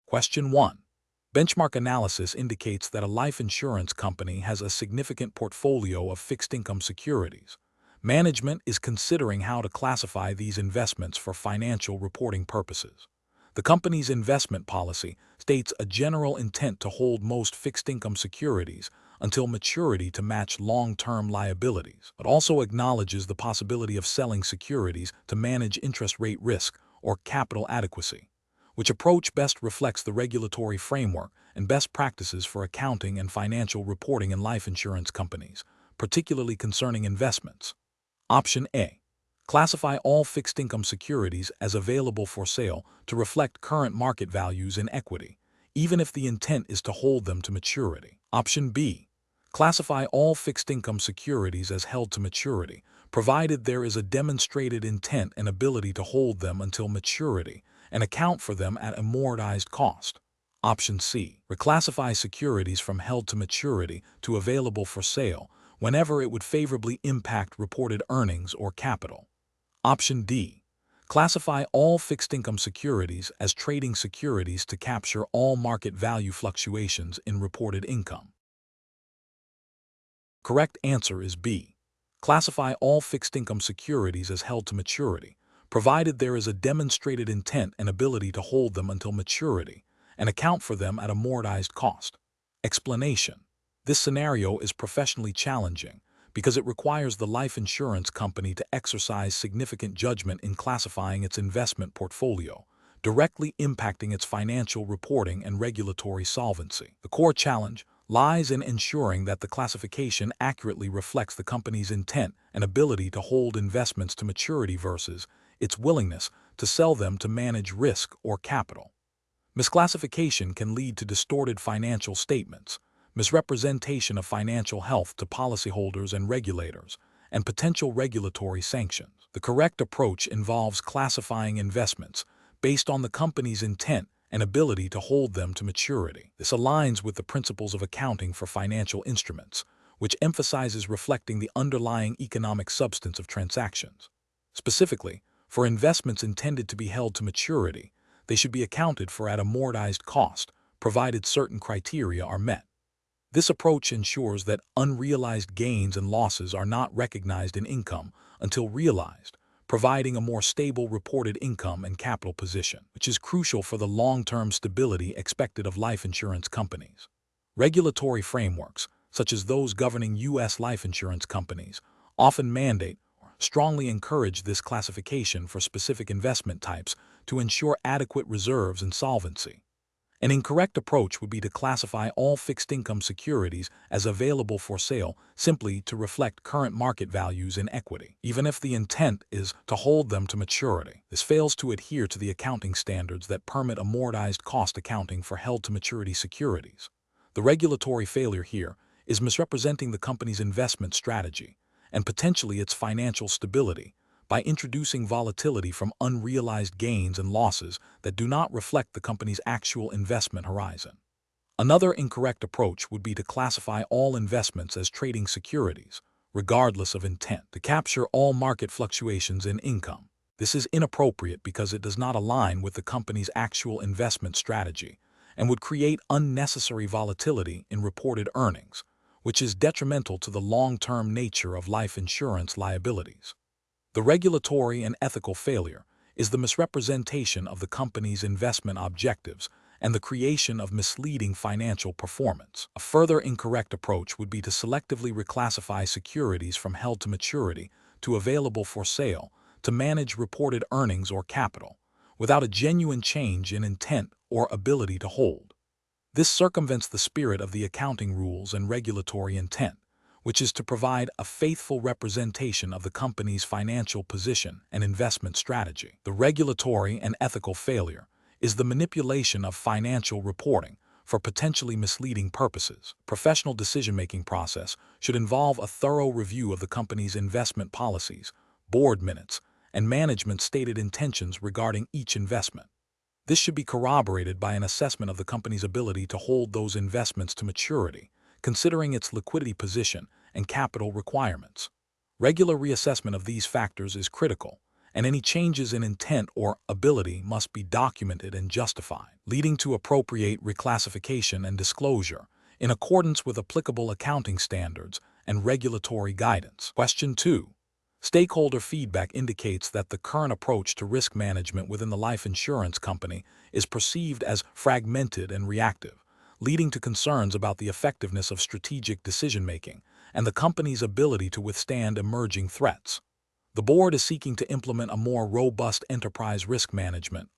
Question 1. Benchmark analysis indicates that a life insurance company has a significant portfolio of fixed-income securities. Management is considering how to classify these investments for financial reporting purposes. The company's investment policy states a general intent to hold most fixed-income securities until maturity to match long-term liabilities, but also acknowledges the possibility of selling securities to manage interest rate risk or capital adequacy. Which approach best reflects the regulatory framework and best practices for accounting and financial reporting in life insurance companies, particularly concerning investments? Option A. Classify all fixed-income securities as available for sale to reflect current market values in equity, even if the intent is to hold them to maturity. Option B. Classify all fixed-income securities as held to maturity, provided there is a demonstrated intent and ability to hold them until maturity, and account for them at amortized cost. Option C. Reclassify securities from held to maturity to available for sale whenever it would favorably impact reported earnings or capital. Option D. Classify all fixed-income securities as trading securities to capture all market value fluctuations in reported income. Correct answer is B. Classify all fixed-income securities as held to maturity, provided there is a demonstrated intent and ability to hold them until maturity, and account for them at amortized cost. Explanation. This scenario is professionally challenging because it requires the life insurance company to exercise significant judgment in classifying its investment portfolio, directly impacting its financial reporting and regulatory solvency. The core challenge lies in ensuring that the classification accurately reflects the company's intent and ability to hold investments to maturity versus its willingness to sell them to manage risk or capital. Misclassification can lead to distorted financial statements, misrepresentation of financial health to policyholders and regulators, and potential regulatory sanctions. The correct approach involves classifying investments based on the company's intent and ability to hold them to maturity. This aligns with the principles of accounting for financial instruments, which emphasizes reflecting the underlying economic substance of transactions. Specifically, for investments intended to be held to maturity, they should be accounted for at amortized cost, provided certain criteria are met. This approach ensures that unrealized gains and losses are not recognized in income until realized, providing a more stable reported income and capital position, which is crucial for the long-term stability expected of life insurance companies. Regulatory frameworks, such as those governing U.S. life insurance companies, often mandate or strongly encourage this classification for specific investment types to ensure adequate reserves and solvency. An incorrect approach would be to classify all fixed-income securities as available for sale simply to reflect current market values in equity, even if the intent is to hold them to maturity. This fails to adhere to the accounting standards that permit amortized cost accounting for held-to-maturity securities. The regulatory failure here is misrepresenting the company's investment strategy and potentially its financial stability by introducing volatility from unrealized gains and losses that do not reflect the company's actual investment horizon. Another incorrect approach would be to classify all investments as trading securities, regardless of intent, to capture all market fluctuations in income. This is inappropriate because it does not align with the company's actual investment strategy and would create unnecessary volatility in reported earnings, which is detrimental to the long-term nature of life insurance liabilities. The regulatory and ethical failure is the misrepresentation of the company's investment objectives and the creation of misleading financial performance. A further incorrect approach would be to selectively reclassify securities from held to maturity to available for sale to manage reported earnings or capital, without a genuine change in intent or ability to hold. This circumvents the spirit of the accounting rules and regulatory intent, which is to provide a faithful representation of the company's financial position and investment strategy. The regulatory and ethical failure is the manipulation of financial reporting for potentially misleading purposes. Professional decision-making process should involve a thorough review of the company's investment policies, board minutes, and management's stated intentions regarding each investment. This should be corroborated by an assessment of the company's ability to hold those investments to maturity, considering its liquidity position and capital requirements. Regular reassessment of these factors is critical, and any changes in intent or ability must be documented and justified, leading to appropriate reclassification and disclosure in accordance with applicable accounting standards and regulatory guidance. Question 2. Stakeholder feedback indicates that the current approach to risk management within the life insurance company is perceived as fragmented and reactive, leading to concerns about the effectiveness of strategic decision-making and the company's ability to withstand emerging threats. The board is seeking to implement a more robust enterprise risk management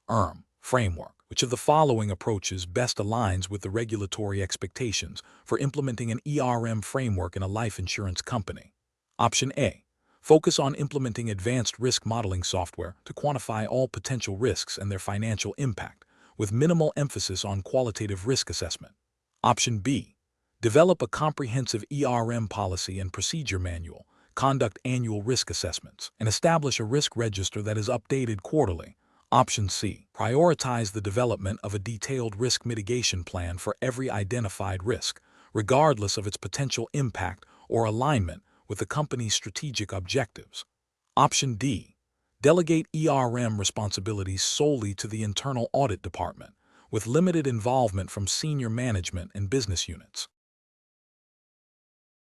framework. Which of the following approaches best aligns with the regulatory expectations for implementing an framework in a life insurance company? Option A. Focus on implementing advanced risk modeling software to quantify all potential risks and their financial impact, with minimal emphasis on qualitative risk assessment. Option B. Develop a comprehensive policy and procedure manual, conduct annual risk assessments, and establish a risk register that is updated quarterly. Option C. Prioritize the development of a detailed risk mitigation plan for every identified risk, regardless of its potential impact or alignment with the company's strategic objectives. Option D. Delegate responsibilities solely to the internal audit department, with limited involvement from senior management and business units.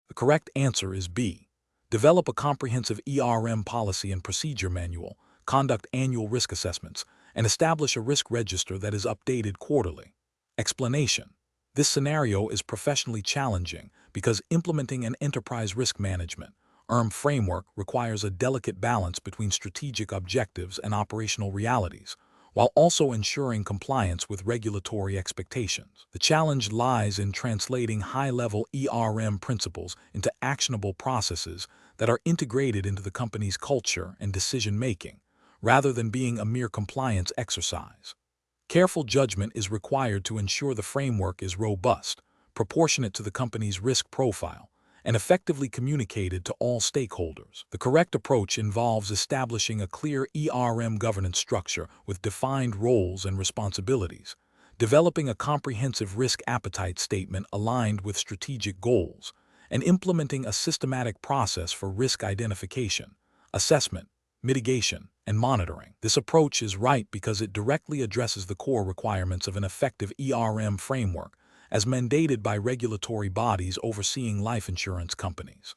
The correct answer is B. Develop a comprehensive policy and procedure manual, conduct annual risk assessments, and establish a risk register that is updated quarterly. Explanation. This scenario is professionally challenging because implementing an enterprise risk management framework requires a delicate balance between strategic objectives and operational realities, while also ensuring compliance with regulatory expectations. The challenge lies in translating high-level principles into actionable processes that are integrated into the company's culture and decision-making, rather than being a mere compliance exercise. Careful judgment is required to ensure the framework is robust, proportionate to the company's risk profile, and effectively communicated to all stakeholders. The correct approach involves establishing a clear governance structure with defined roles and responsibilities, developing a comprehensive risk appetite statement aligned with strategic goals, and implementing a systematic process for risk identification, assessment, mitigation, and monitoring. This approach is right because it directly addresses the core requirements of an effective framework, as mandated by regulatory bodies overseeing life insurance companies.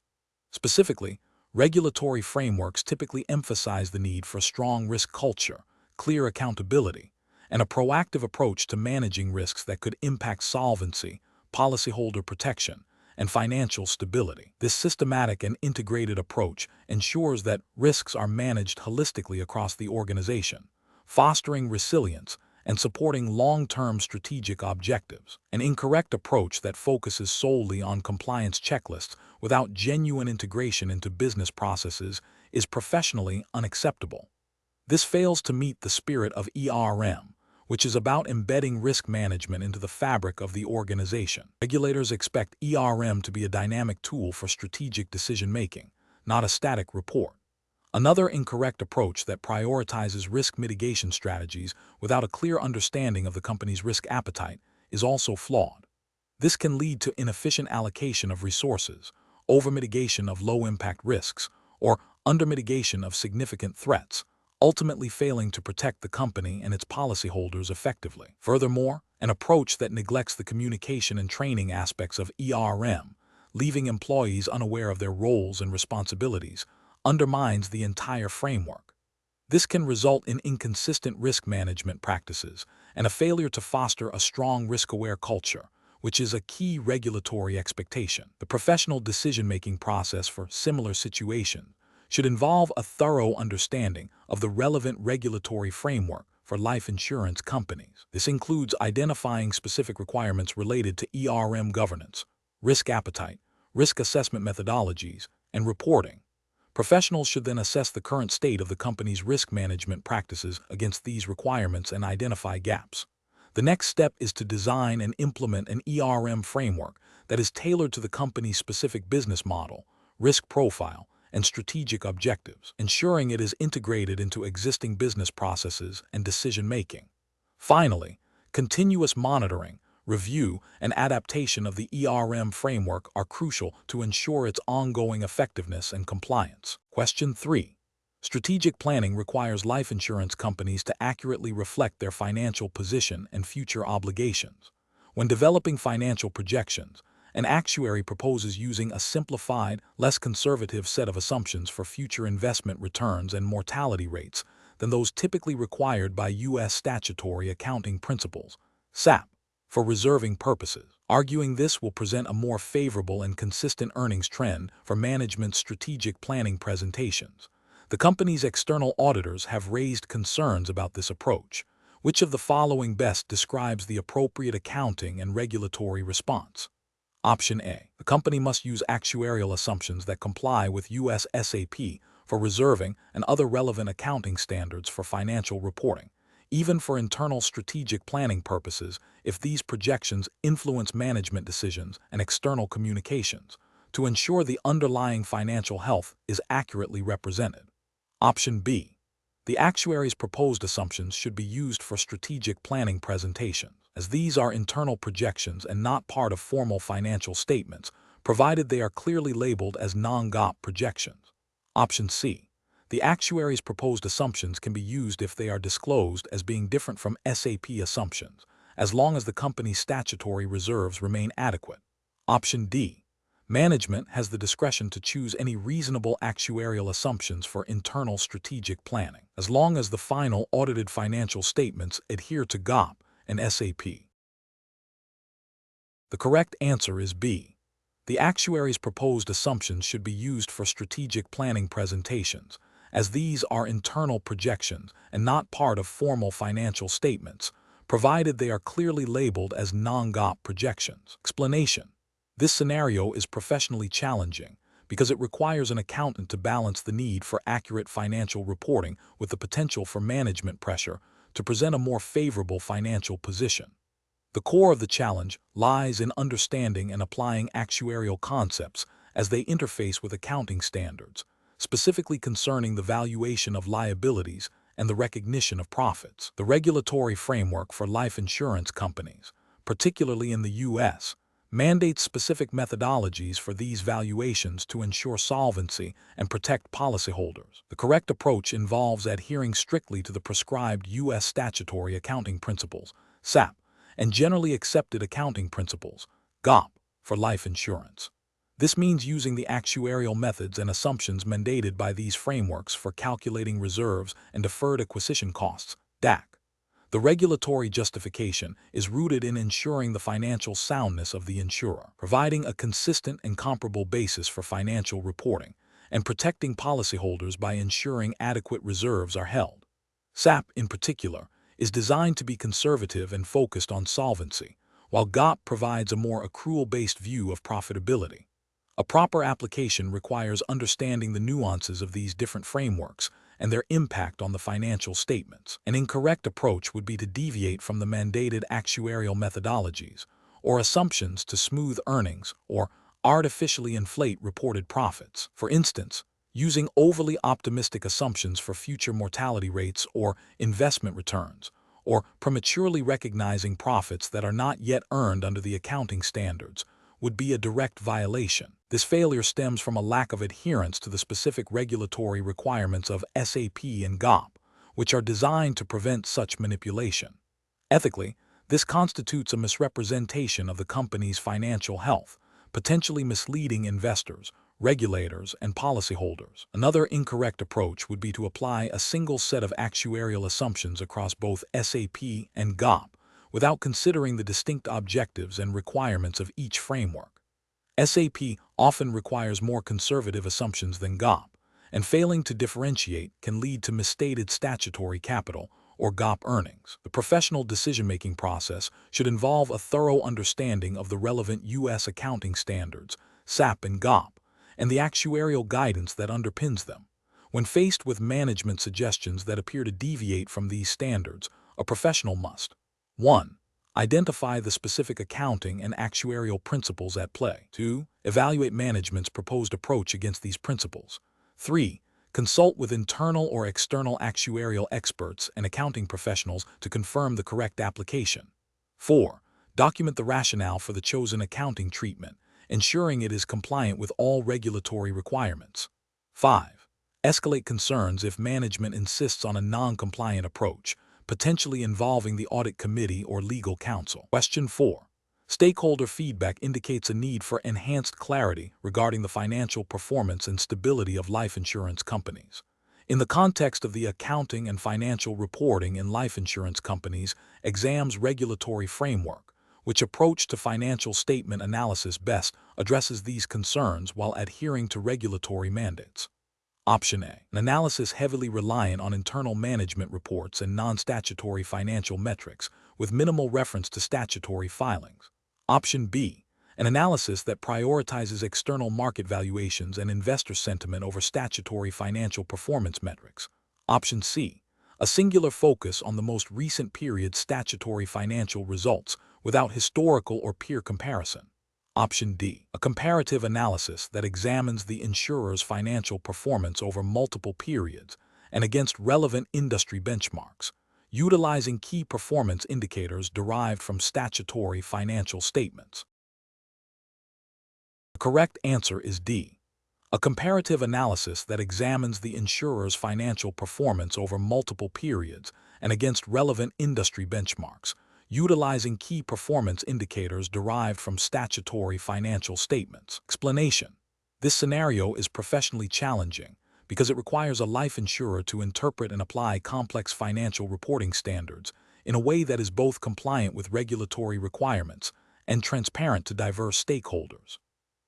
Specifically, regulatory frameworks typically emphasize the need for a strong risk culture, clear accountability, and a proactive approach to managing risks that could impact solvency, policyholder protection, and financial stability. This systematic and integrated approach ensures that risks are managed holistically across the organization, fostering resilience and supporting long-term strategic objectives. An incorrect approach that focuses solely on compliance checklists without genuine integration into business processes is professionally unacceptable. This fails to meet the spirit of which is about embedding risk management into the fabric of the organization. Regulators expect to be a dynamic tool for strategic decision-making, not a static report. Another incorrect approach that prioritizes risk mitigation strategies without a clear understanding of the company's risk appetite is also flawed. This can lead to inefficient allocation of resources, over-mitigation of low-impact risks, or under-mitigation of significant threats, ultimately failing to protect the company and its policyholders effectively. Furthermore, an approach that neglects the communication and training aspects of leaving employees unaware of their roles and responsibilities, undermines the entire framework. This can result in inconsistent risk management practices and a failure to foster a strong risk-aware culture, which is a key regulatory expectation. The professional decision-making process for similar situations should involve a thorough understanding of the relevant regulatory framework for life insurance companies. This includes identifying specific requirements related to governance, risk appetite, risk assessment methodologies, and reporting. Professionals should then assess the current state of the company's risk management practices against these requirements and identify gaps. The next step is to design and implement an framework that is tailored to the company's specific business model, risk profile, and strategic objectives, ensuring it is integrated into existing business processes and decision-making. Finally, continuous monitoring, review, and adaptation of the framework are crucial to ensure its ongoing effectiveness and compliance. Question 3. Strategic planning requires life insurance companies to accurately reflect their financial position and future obligations. When developing financial projections, an actuary proposes using a simplified, less conservative set of assumptions for future investment returns and mortality rates than those typically required by U.S. statutory accounting principles, SAP, for reserving purposes. Arguing this will present a more favorable and consistent earnings trend for management's strategic planning presentations. The company's external auditors have raised concerns about this approach. Which of the following best describes the appropriate accounting and regulatory response? Option A. The company must use actuarial assumptions that comply with U.S. SAP for reserving and other relevant accounting standards for financial reporting, even for internal strategic planning purposes if these projections influence management decisions and external communications, to ensure the underlying financial health is accurately represented. Option B. The actuary's proposed assumptions should be used for strategic planning presentations, as these are internal projections and not part of formal financial statements, provided they are clearly labeled as non-GAAP projections. Option C. The actuary's proposed assumptions can be used if they are disclosed as being different from SAP assumptions, as long as the company's statutory reserves remain adequate. Option D. Management has the discretion to choose any reasonable actuarial assumptions for internal strategic planning, as long as the final audited financial statements adhere to GAAP and SAP. The correct answer is B. The actuary's proposed assumptions should be used for strategic planning presentations, as these are internal projections and not part of formal financial statements, provided they are clearly labeled as non-GAAP projections. Explanation. This scenario is professionally challenging because it requires an accountant to balance the need for accurate financial reporting with the potential for management pressure to present a more favorable financial position. The core of the challenge lies in understanding and applying actuarial concepts as they interface with accounting standards, specifically concerning the valuation of liabilities and the recognition of profits. The regulatory framework for life insurance companies, particularly in the U.S., mandates specific methodologies for these valuations to ensure solvency and protect policyholders. The correct approach involves adhering strictly to the prescribed U.S. statutory accounting principles, SAP, and generally accepted accounting principles, GAAP, for life insurance. This means using the actuarial methods and assumptions mandated by these frameworks for calculating reserves and deferred acquisition costs, DAC. The regulatory justification is rooted in ensuring the financial soundness of the insurer, providing a consistent and comparable basis for financial reporting, and protecting policyholders by ensuring adequate reserves are held. SAP, in particular, is designed to be conservative and focused on solvency, while GAAP provides a more accrual-based view of profitability. A proper application requires understanding the nuances of these different frameworks and their impact on the financial statements. An incorrect approach would be to deviate from the mandated actuarial methodologies or assumptions to smooth earnings or artificially inflate reported profits. For instance, using overly optimistic assumptions for future mortality rates or investment returns, or prematurely recognizing profits that are not yet earned under the accounting standards, would be a direct violation. This failure stems from a lack of adherence to the specific regulatory requirements of SAP and GAAP, which are designed to prevent such manipulation. Ethically, this constitutes a misrepresentation of the company's financial health, potentially misleading investors, regulators, and policyholders. Another incorrect approach would be to apply a single set of actuarial assumptions across both SAP and GAAP, without considering the distinct objectives and requirements of each framework. SAP often requires more conservative assumptions than GAAP, and failing to differentiate can lead to misstated statutory capital or GAAP earnings. The professional decision-making process should involve a thorough understanding of the relevant U.S. accounting standards, SAP and GAAP, and the actuarial guidance that underpins them. When faced with management suggestions that appear to deviate from these standards, a professional must 1. Identify the specific accounting and actuarial principles at play. 2. Evaluate management's proposed approach against these principles. 3. Consult with internal or external actuarial experts and accounting professionals to confirm the correct application. 4. Document the rationale for the chosen accounting treatment, ensuring it is compliant with all regulatory requirements. 5. Escalate concerns if management insists on a non-compliant approach, potentially involving the audit committee or legal counsel. Question 4. Stakeholder feedback indicates a need for enhanced clarity regarding the financial performance and stability of life insurance companies. In the context of the accounting and financial reporting in life insurance companies, exams regulatory framework, which approach to financial statement analysis best addresses these concerns while adhering to regulatory mandates. Option A. An analysis heavily reliant on internal management reports and non-statutory financial metrics with minimal reference to statutory filings. Option B. An analysis that prioritizes external market valuations and investor sentiment over statutory financial performance metrics. Option C. A singular focus on the most recent period's statutory financial results without historical or peer comparison. Option D. A comparative analysis that examines the insurer's financial performance over multiple periods and against relevant industry benchmarks, utilizing key performance indicators derived from statutory financial statements. The correct answer is D. A comparative analysis that examines the insurer's financial performance over multiple periods and against relevant industry benchmarks, utilizing key performance indicators derived from statutory financial statements. Explanation. This scenario is professionally challenging because it requires a life insurer to interpret and apply complex financial reporting standards in a way that is both compliant with regulatory requirements and transparent to diverse stakeholders.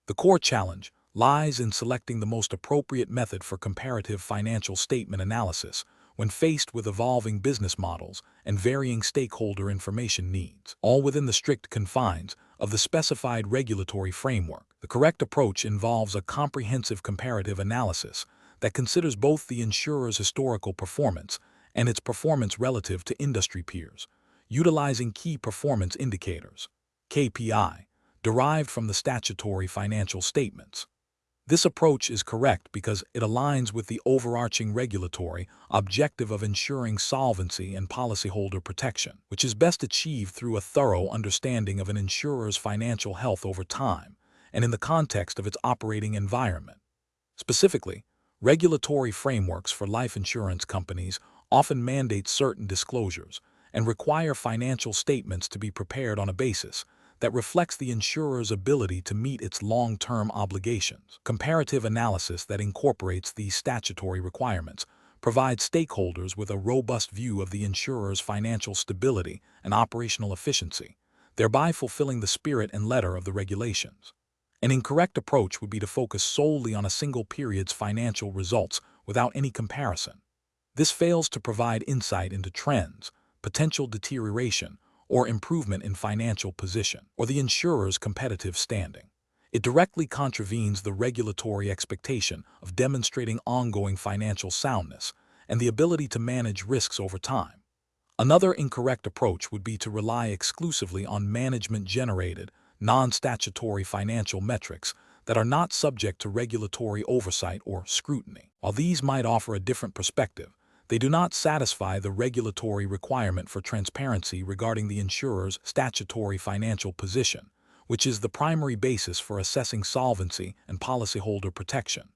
The core challenge lies in selecting the most appropriate method for comparative financial statement analysis when faced with evolving business models and varying stakeholder information needs, all within the strict confines of the specified regulatory framework. The correct approach involves a comprehensive comparative analysis that considers both the insurer's historical performance and its performance relative to industry peers, utilizing key performance indicators, KPI, derived from the statutory financial statements. This approach is correct because it aligns with the overarching regulatory objective of ensuring solvency and policyholder protection, which is best achieved through a thorough understanding of an insurer's financial health over time and in the context of its operating environment. Specifically, regulatory frameworks for life insurance companies often mandate certain disclosures and require financial statements to be prepared on a basis that reflects the insurer's ability to meet its long-term obligations. Comparative analysis that incorporates these statutory requirements provides stakeholders with a robust view of the insurer's financial stability and operational efficiency, thereby fulfilling the spirit and letter of the regulations. An incorrect approach would be to focus solely on a single period's financial results without any comparison. This fails to provide insight into trends, potential deterioration, or improvement in financial position, or the insurer's competitive standing. It directly contravenes the regulatory expectation of demonstrating ongoing financial soundness and the ability to manage risks over time. Another incorrect approach would be to rely exclusively on management-generated, non-statutory financial metrics that are not subject to regulatory oversight or scrutiny. While these might offer a different perspective, they do not satisfy the regulatory requirement for transparency regarding the insurer's statutory financial position, which is the primary basis for assessing solvency and policyholder protection.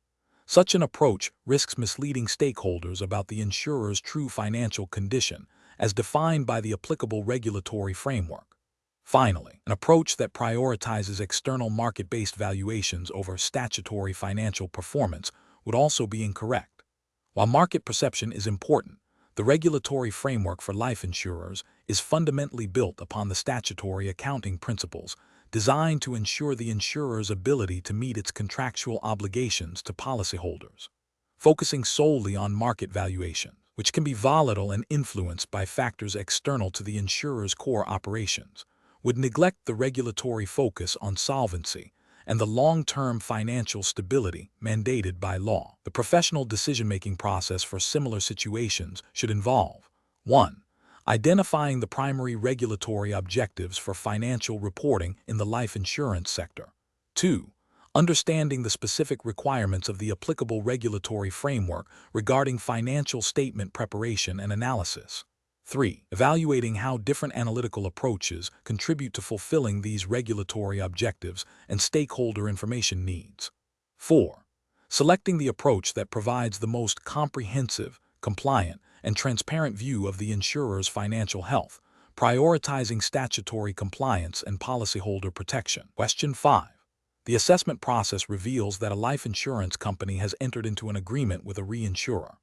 Such an approach risks misleading stakeholders about the insurer's true financial condition as defined by the applicable regulatory framework. Finally, an approach that prioritizes external market-based valuations over statutory financial performance would also be incorrect. While market perception is important, the regulatory framework for life insurers is fundamentally built upon the statutory accounting principles designed to ensure the insurer's ability to meet its contractual obligations to policyholders. Focusing solely on market valuation, which can be volatile and influenced by factors external to the insurer's core operations, would neglect the regulatory focus on solvency and the long-term financial stability mandated by law. The professional decision-making process for similar situations should involve 1. Identifying the primary regulatory objectives for financial reporting in the life insurance sector. 2. Understanding the specific requirements of the applicable regulatory framework regarding financial statement preparation and analysis. 3. Evaluating how different analytical approaches contribute to fulfilling these regulatory objectives and stakeholder information needs. 4. selecting the approach that provides the most comprehensive, compliant, and transparent view of the insurer's financial health, prioritizing statutory compliance and policyholder protection. Question 5. The assessment process reveals that a life insurance company has entered into an agreement with a reinsurer.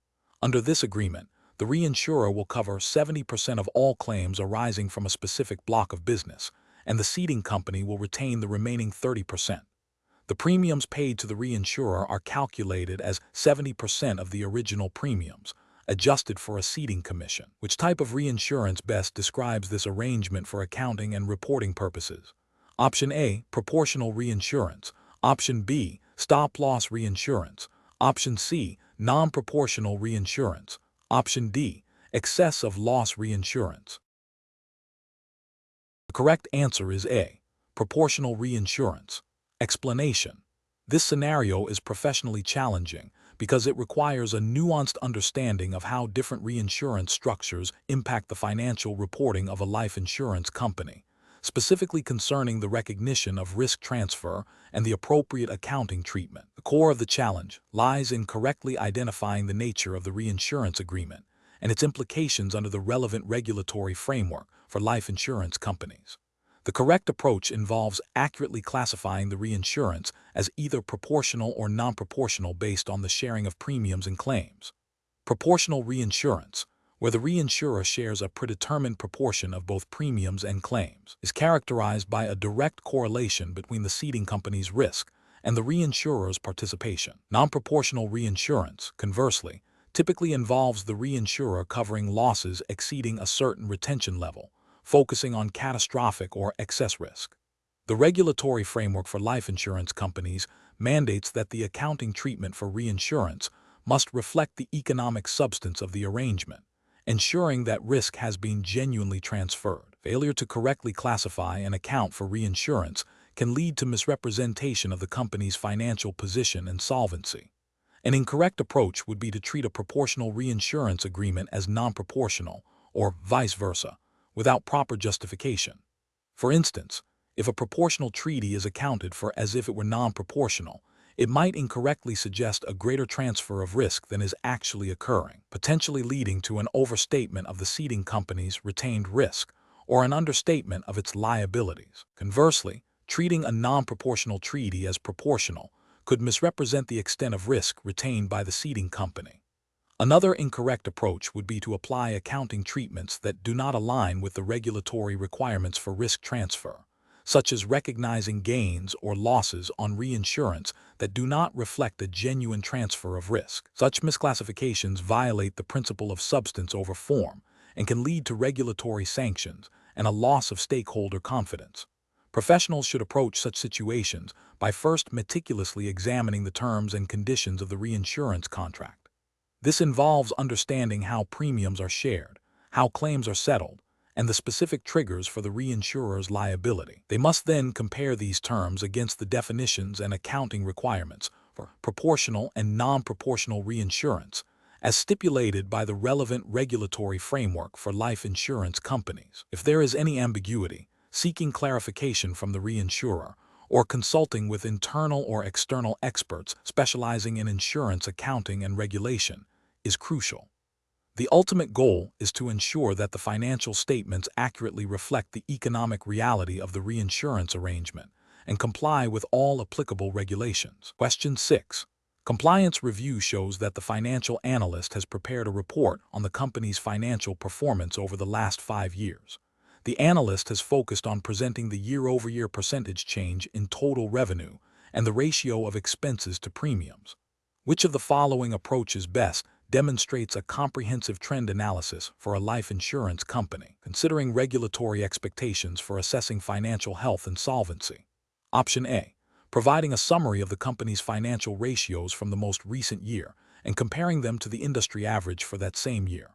Under this agreement, the reinsurer will cover 70% of all claims arising from a specific block of business, and the ceding company will retain the remaining 30%. The premiums paid to the reinsurer are calculated as 70% of the original premiums, adjusted for a ceding commission. Which type of reinsurance best describes this arrangement for accounting and reporting purposes? Option A, proportional reinsurance. Option B, stop-loss reinsurance. Option C, non-proportional reinsurance. Option D, excess of loss reinsurance. The correct answer is A, proportional reinsurance. Explanation: this scenario is professionally challenging because it requires a nuanced understanding of how different reinsurance structures impact the financial reporting of a life insurance company, specifically concerning the recognition of risk transfer and the appropriate accounting treatment. The core of the challenge lies in correctly identifying the nature of the reinsurance agreement and its implications under the relevant regulatory framework for life insurance companies. The correct approach involves accurately classifying the reinsurance as either proportional or non-proportional based on the sharing of premiums and claims. Proportional reinsurance, where the reinsurer shares a predetermined proportion of both premiums and claims, is characterized by a direct correlation between the ceding company's risk and the reinsurer's participation. Non-proportional reinsurance, conversely, typically involves the reinsurer covering losses exceeding a certain retention level, focusing on catastrophic or excess risk. The regulatory framework for life insurance companies mandates that the accounting treatment for reinsurance must reflect the economic substance of the arrangement, ensuring that risk has been genuinely transferred. Failure to correctly classify and account for reinsurance can lead to misrepresentation of the company's financial position and solvency. An incorrect approach would be to treat a proportional reinsurance agreement as non-proportional, or vice versa, without proper justification. For instance, if a proportional treaty is accounted for as if it were non-proportional, it might incorrectly suggest a greater transfer of risk than is actually occurring, potentially leading to an overstatement of the ceding company's retained risk or an understatement of its liabilities. Conversely, treating a non-proportional treaty as proportional could misrepresent the extent of risk retained by the ceding company. Another incorrect approach would be to apply accounting treatments that do not align with the regulatory requirements for risk transfer, such as recognizing gains or losses on reinsurance that do not reflect a genuine transfer of risk. Such misclassifications violate the principle of substance over form and can lead to regulatory sanctions and a loss of stakeholder confidence. Professionals should approach such situations by first meticulously examining the terms and conditions of the reinsurance contract. This involves understanding how premiums are shared, how claims are settled, and the specific triggers for the reinsurer's liability. They must then compare these terms against the definitions and accounting requirements for proportional and non-proportional reinsurance, as stipulated by the relevant regulatory framework for life insurance companies. If there is any ambiguity, seeking clarification from the reinsurer, or consulting with internal or external experts specializing in insurance accounting and regulation is crucial. The ultimate goal is to ensure that the financial statements accurately reflect the economic reality of the reinsurance arrangement and comply with all applicable regulations. Question 6. Compliance review shows that the financial analyst has prepared a report on the company's financial performance over the last 5 years. The analyst has focused on presenting the year-over-year percentage change in total revenue and the ratio of expenses to premiums. Which of the following approaches best demonstrates a comprehensive trend analysis for a life insurance company, considering regulatory expectations for assessing financial health and solvency? Option A, providing a summary of the company's financial ratios from the most recent year and comparing them to the industry average for that same year.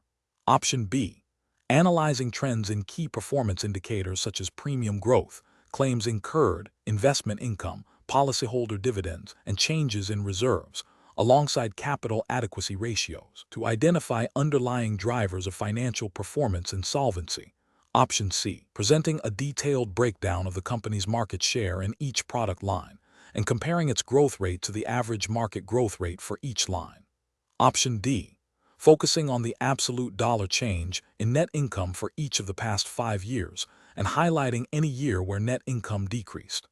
Option B, analyzing trends in key performance indicators such as premium growth, claims incurred, investment income, policyholder dividends, and changes in reserves, alongside capital adequacy ratios, to identify underlying drivers of financial performance and solvency. Option C, presenting a detailed breakdown of the company's market share in each product line and comparing its growth rate to the average market growth rate for each line. Option D, focusing on the absolute dollar change in net income for each of the past 5 years and highlighting any year where net income decreased.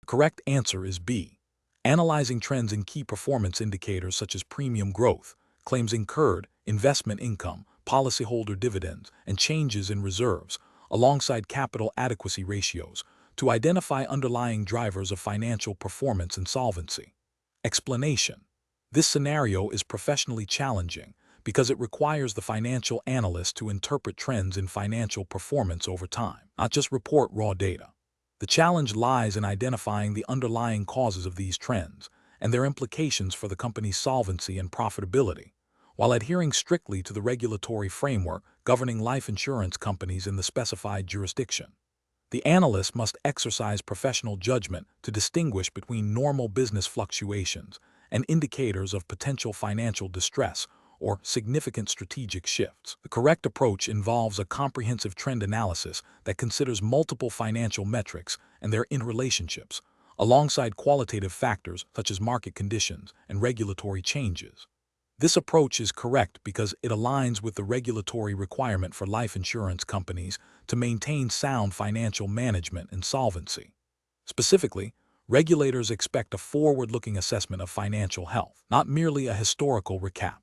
The correct answer is B, analyzing trends in key performance indicators such as premium growth, claims incurred, investment income, policyholder dividends, and changes in reserves, alongside capital adequacy ratios, to identify underlying drivers of financial performance and solvency. Explanation: this scenario is professionally challenging because it requires the financial analyst to interpret trends in financial performance over time, not just report raw data. The challenge lies in identifying the underlying causes of these trends and their implications for the company's solvency and profitability, while adhering strictly to the regulatory framework governing life insurance companies in the specified jurisdiction. The analyst must exercise professional judgment to distinguish between normal business fluctuations and indicators of potential financial distress or significant strategic shifts. The correct approach involves a comprehensive trend analysis that considers multiple financial metrics and their interrelationships, alongside qualitative factors such as market conditions and regulatory changes. This approach is correct because it aligns with the regulatory requirement for life insurance companies to maintain sound financial management and solvency. Specifically, regulators expect a forward-looking assessment of financial health, not merely a historical recap.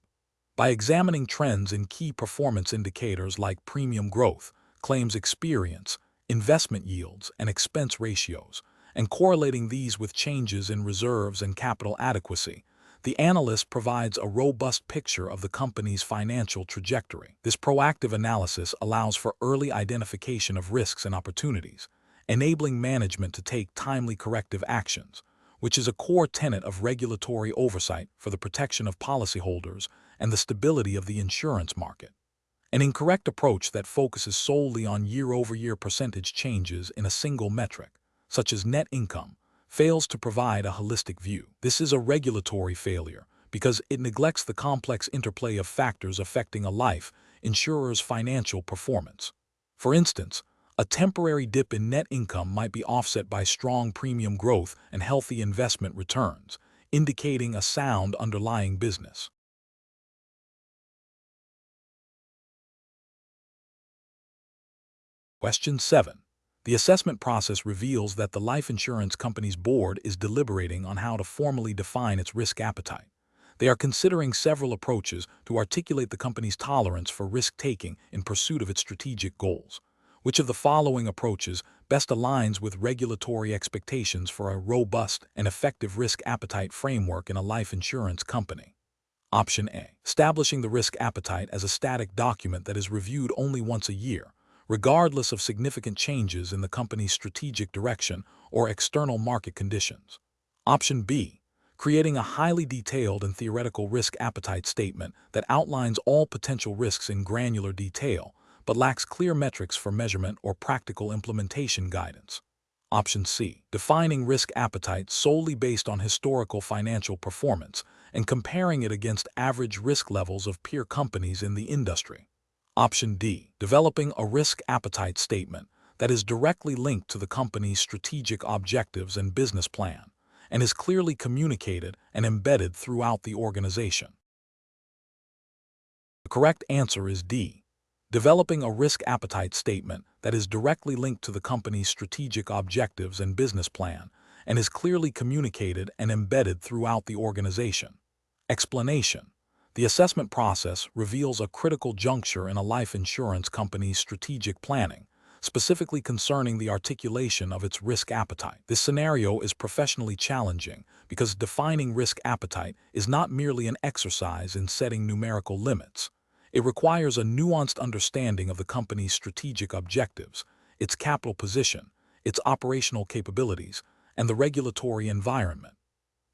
By examining trends in key performance indicators like premium growth, claims experience, investment yields, and expense ratios, and correlating these with changes in reserves and capital adequacy, the analyst provides a robust picture of the company's financial trajectory. This proactive analysis allows for early identification of risks and opportunities, enabling management to take timely corrective actions, which is a core tenet of regulatory oversight for the protection of policyholders and the stability of the insurance market. An incorrect approach that focuses solely on year-over-year percentage changes in a single metric, such as net income, fails to provide a holistic view. This is a regulatory failure because it neglects the complex interplay of factors affecting a life insurer's financial performance. For instance, a temporary dip in net income might be offset by strong premium growth and healthy investment returns, indicating a sound underlying business. Question 7. The assessment process reveals that the life insurance company's board is deliberating on how to formally define its risk appetite. They are considering several approaches to articulate the company's tolerance for risk-taking in pursuit of its strategic goals. Which of the following approaches best aligns with regulatory expectations for a robust and effective risk appetite framework in a life insurance company? Option A. Establishing the risk appetite as a static document that is reviewed only once a year, regardless of significant changes in the company's strategic direction or external market conditions. Option B. Creating a highly detailed and theoretical risk appetite statement that outlines all potential risks in granular detail, but lacks clear metrics for measurement or practical implementation guidance. Option C. Defining risk appetite solely based on historical financial performance and comparing it against average risk levels of peer companies in the industry. Option D. Developing a risk appetite statement that is directly linked to the company's strategic objectives and business plan, and is clearly communicated and embedded throughout the organization. The correct answer is D. Developing a risk appetite statement that is directly linked to the company's strategic objectives and business plan, and is clearly communicated and embedded throughout the organization. Explanation: the assessment process reveals a critical juncture in a life insurance company's strategic planning, specifically concerning the articulation of its risk appetite. This scenario is professionally challenging because defining risk appetite is not merely an exercise in setting numerical limits. It requires a nuanced understanding of the company's strategic objectives, its capital position, its operational capabilities, and the regulatory environment.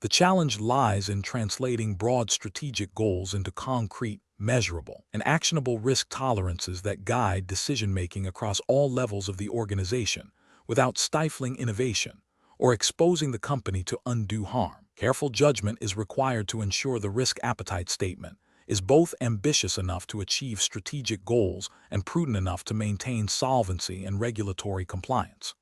The challenge lies in translating broad strategic goals into concrete, measurable, and actionable risk tolerances that guide decision-making across all levels of the organization without stifling innovation or exposing the company to undue harm. Careful judgment is required to ensure the risk appetite statement is both ambitious enough to achieve strategic goals and prudent enough to maintain solvency and regulatory compliance.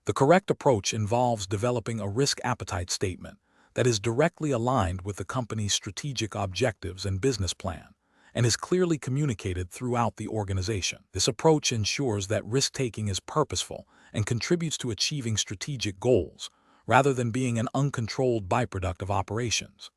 The correct approach involves developing a risk appetite statement that is directly aligned with the company's strategic objectives and business plan, and is clearly communicated throughout the organization. This approach ensures that risk-taking is purposeful and contributes to achieving strategic goals, rather than being an uncontrolled byproduct of operations.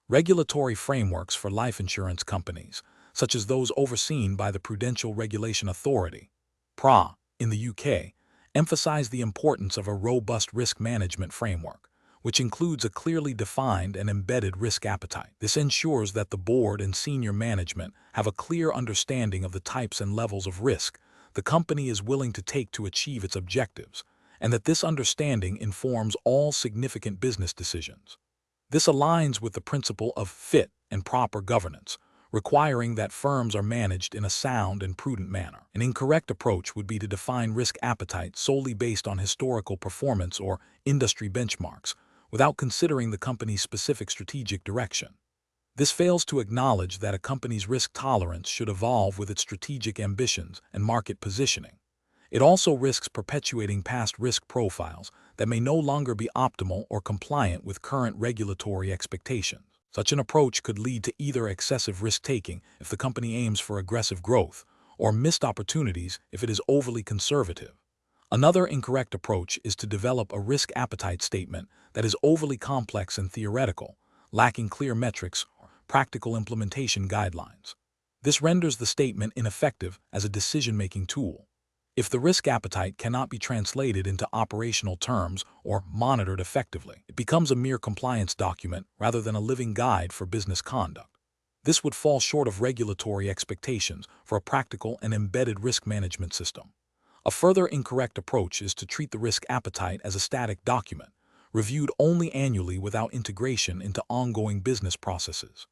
Regulatory frameworks for life insurance companies, such as those overseen by the Prudential Regulation Authority, PRA, in the UK, emphasize the importance of a robust risk management framework, which includes a clearly defined and embedded risk appetite. This ensures that the board and senior management have a clear understanding of the types and levels of risk the company is willing to take to achieve its objectives, and that this understanding informs all significant business decisions. This aligns with the principle of fit and proper governance, requiring that firms are managed in a sound and prudent manner. An incorrect approach would be to define risk appetite solely based on historical performance or industry benchmarks, without considering the company's specific strategic direction. This fails to acknowledge that a company's risk tolerance should evolve with its strategic ambitions and market positioning. It also risks perpetuating past risk profiles that may no longer be optimal or compliant with current regulatory expectations. Such an approach could lead to either excessive risk-taking if the company aims for aggressive growth, or missed opportunities if it is overly conservative. Another incorrect approach is to develop a risk appetite statement that is overly complex and theoretical, lacking clear metrics or practical implementation guidelines. This renders the statement ineffective as a decision-making tool. If the risk appetite cannot be translated into operational terms or monitored effectively, it becomes a mere compliance document rather than a living guide for business conduct. This would fall short of regulatory expectations for a practical and embedded risk management system. A further incorrect approach is to treat the risk appetite as a static document, reviewed only annually without integration into ongoing business processes.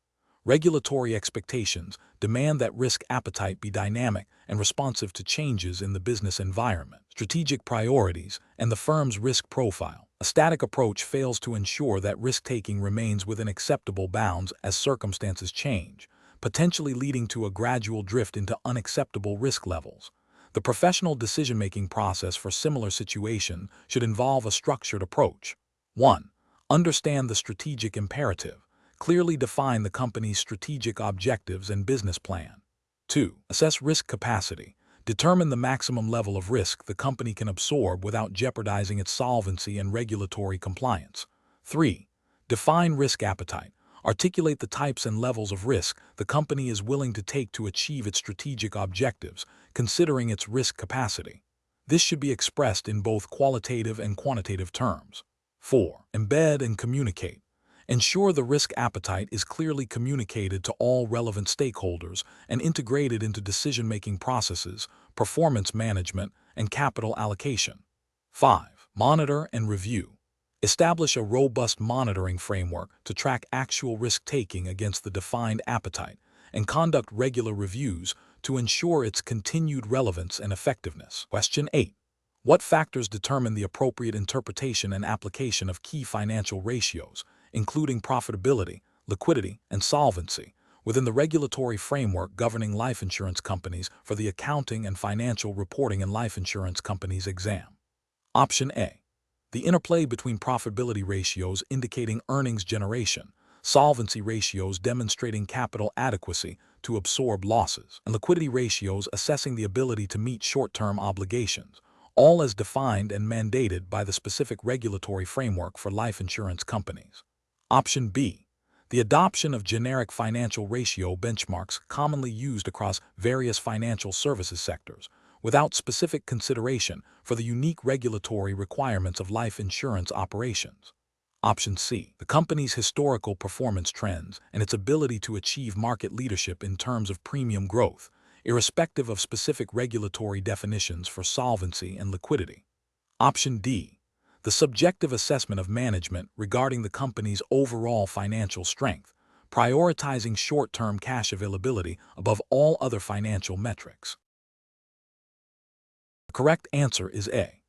Regulatory expectations demand that risk appetite be dynamic and responsive to changes in the business environment, strategic priorities, and the firm's risk profile. A static approach fails to ensure that risk-taking remains within acceptable bounds as circumstances change, potentially leading to a gradual drift into unacceptable risk levels. The professional decision-making process for similar situations should involve a structured approach. 1. Understand the strategic imperative. Clearly define the company's strategic objectives and business plan. 2. Assess risk capacity. Determine the maximum level of risk the company can absorb without jeopardizing its solvency and regulatory compliance. 3. Define risk appetite. Articulate the types and levels of risk the company is willing to take to achieve its strategic objectives, considering its risk capacity. This should be expressed in both qualitative and quantitative terms. 4. Embed and communicate. Ensure the risk appetite is clearly communicated to all relevant stakeholders and integrated into decision-making processes, performance management, and capital allocation. 5. Monitor and review. Establish a robust monitoring framework to track actual risk-taking against the defined appetite and conduct regular reviews to ensure its continued relevance and effectiveness. Question 8. What factors determine the appropriate interpretation and application of key financial ratios, including profitability, liquidity, and solvency, within the regulatory framework governing life insurance companies for the Accounting and Financial Reporting in Life Insurance Companies exam? Option A. The interplay between profitability ratios indicating earnings generation, solvency ratios demonstrating capital adequacy to absorb losses, and liquidity ratios assessing the ability to meet short-term obligations, all as defined and mandated by the specific regulatory framework for life insurance companies. Option B. The adoption of generic financial ratio benchmarks commonly used across various financial services sectors, without specific consideration for the unique regulatory requirements of life insurance operations. Option C. The company's historical performance trends and its ability to achieve market leadership in terms of premium growth, irrespective of specific regulatory definitions for solvency and liquidity. Option D. The subjective assessment of management regarding the company's overall financial strength, prioritizing short-term cash availability above all other financial metrics. The correct answer is A.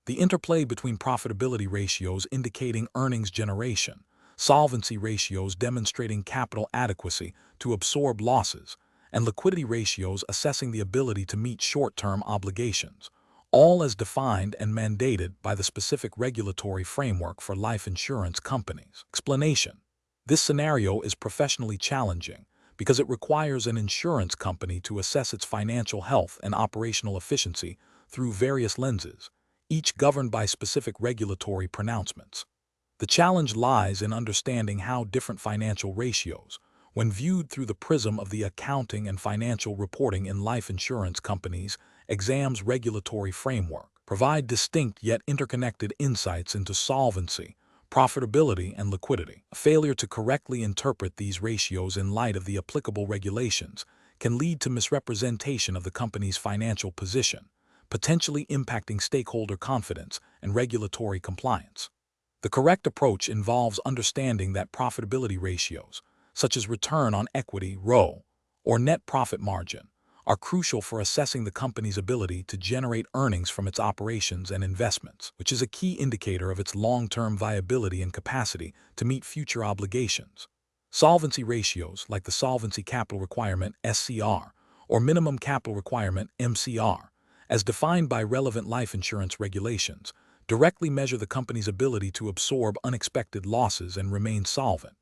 The interplay between profitability ratios indicating earnings generation, solvency ratios demonstrating capital adequacy to absorb losses, and liquidity ratios assessing the ability to meet short-term obligations, all as defined and mandated by the specific regulatory framework for life insurance companies. Explanation: this scenario is professionally challenging because it requires an insurance company to assess its financial health and operational efficiency through various lenses, each governed by specific regulatory pronouncements. The challenge lies in understanding how different financial ratios, when viewed through the prism of the accounting and financial reporting in life insurance companies' exams regulatory framework, provide distinct yet interconnected insights into solvency, profitability, and liquidity. A failure to correctly interpret these ratios in light of the applicable regulations can lead to misrepresentation of the company's financial position, potentially impacting stakeholder confidence and regulatory compliance. The correct approach involves understanding that profitability ratios, such as return on equity (ROE) or net profit margin, are crucial for assessing the company's ability to generate earnings from its operations and investments, which is a key indicator of its long-term viability and capacity to meet future obligations. Solvency ratios, like the Solvency Capital Requirement (SCR) or Minimum Capital Requirement (MCR), as defined by relevant life insurance regulations, directly measure the company's ability to absorb unexpected losses and remain solvent.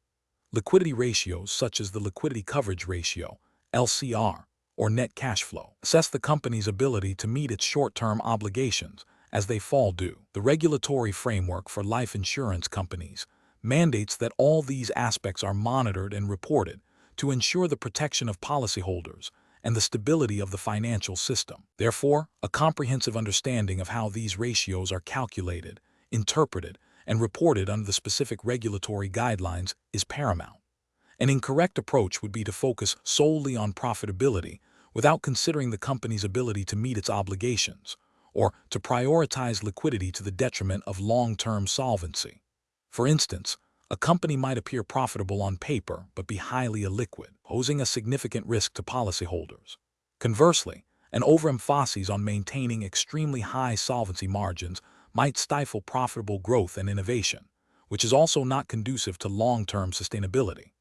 Liquidity ratios, such as the Liquidity Coverage Ratio (LCR) or net cash flow, assess the company's ability to meet its short-term obligations as they fall due. The regulatory framework for life insurance companies mandates that all these aspects are monitored and reported to ensure the protection of policyholders and the stability of the financial system. Therefore, a comprehensive understanding of how these ratios are calculated, interpreted, and reported under the specific regulatory guidelines is paramount. An incorrect approach would be to focus solely on profitability without considering the company's ability to meet its obligations, or to prioritize liquidity to the detriment of long-term solvency. For instance, a company might appear profitable on paper but be highly illiquid, posing a significant risk to policyholders. Conversely, an overemphasis on maintaining extremely high solvency margins might stifle profitable growth and innovation, which is also not conducive to long-term sustainability.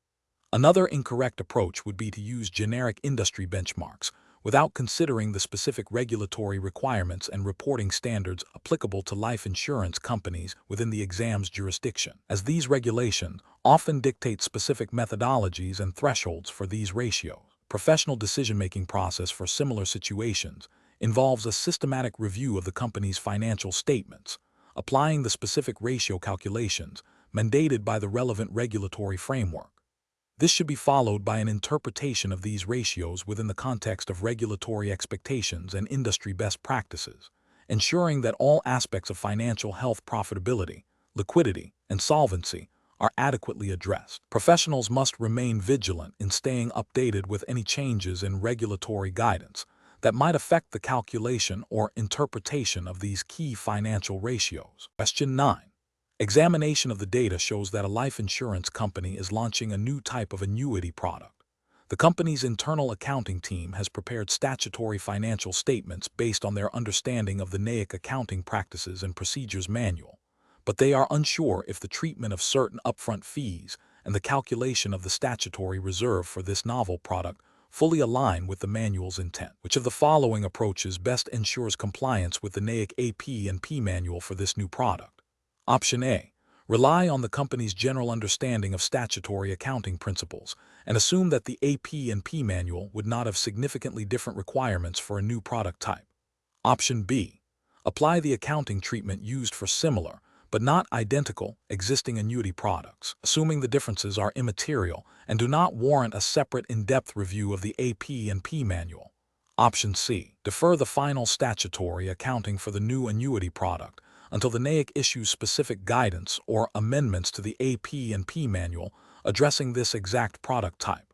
Another incorrect approach would be to use generic industry benchmarks without considering the specific regulatory requirements and reporting standards applicable to life insurance companies within the exam's jurisdiction, as these regulations often dictate specific methodologies and thresholds for these ratios. Professional decision-making process for similar situations involves a systematic review of the company's financial statements, applying the specific ratio calculations mandated by the relevant regulatory framework. This should be followed by an interpretation of these ratios within the context of regulatory expectations and industry best practices, ensuring that all aspects of financial health, profitability, liquidity, and solvency are adequately addressed. Professionals must remain vigilant in staying updated with any changes in regulatory guidance that might affect the calculation or interpretation of these key financial ratios. Question 9. Examination of the data shows that a life insurance company is launching a new type of annuity product. The company's internal accounting team has prepared statutory financial statements based on their understanding of the NAIC Accounting Practices and Procedures Manual, but they are unsure if the treatment of certain upfront fees and the calculation of the statutory reserve for this novel product fully align with the manual's intent. Which of the following approaches best ensures compliance with the NAIC AP and P manual for this new product? Option A. Rely on the company's general understanding of statutory accounting principles and assume that the AP and P manual would not have significantly different requirements for a new product type. Option B. Apply the accounting treatment used for similar, but not identical, existing annuity products, assuming the differences are immaterial and do not warrant a separate in-depth review of the AP and P manual. Option C. Defer the final statutory accounting for the new annuity product until the NAIC issues specific guidance or amendments to the AP and P manual addressing this exact product type.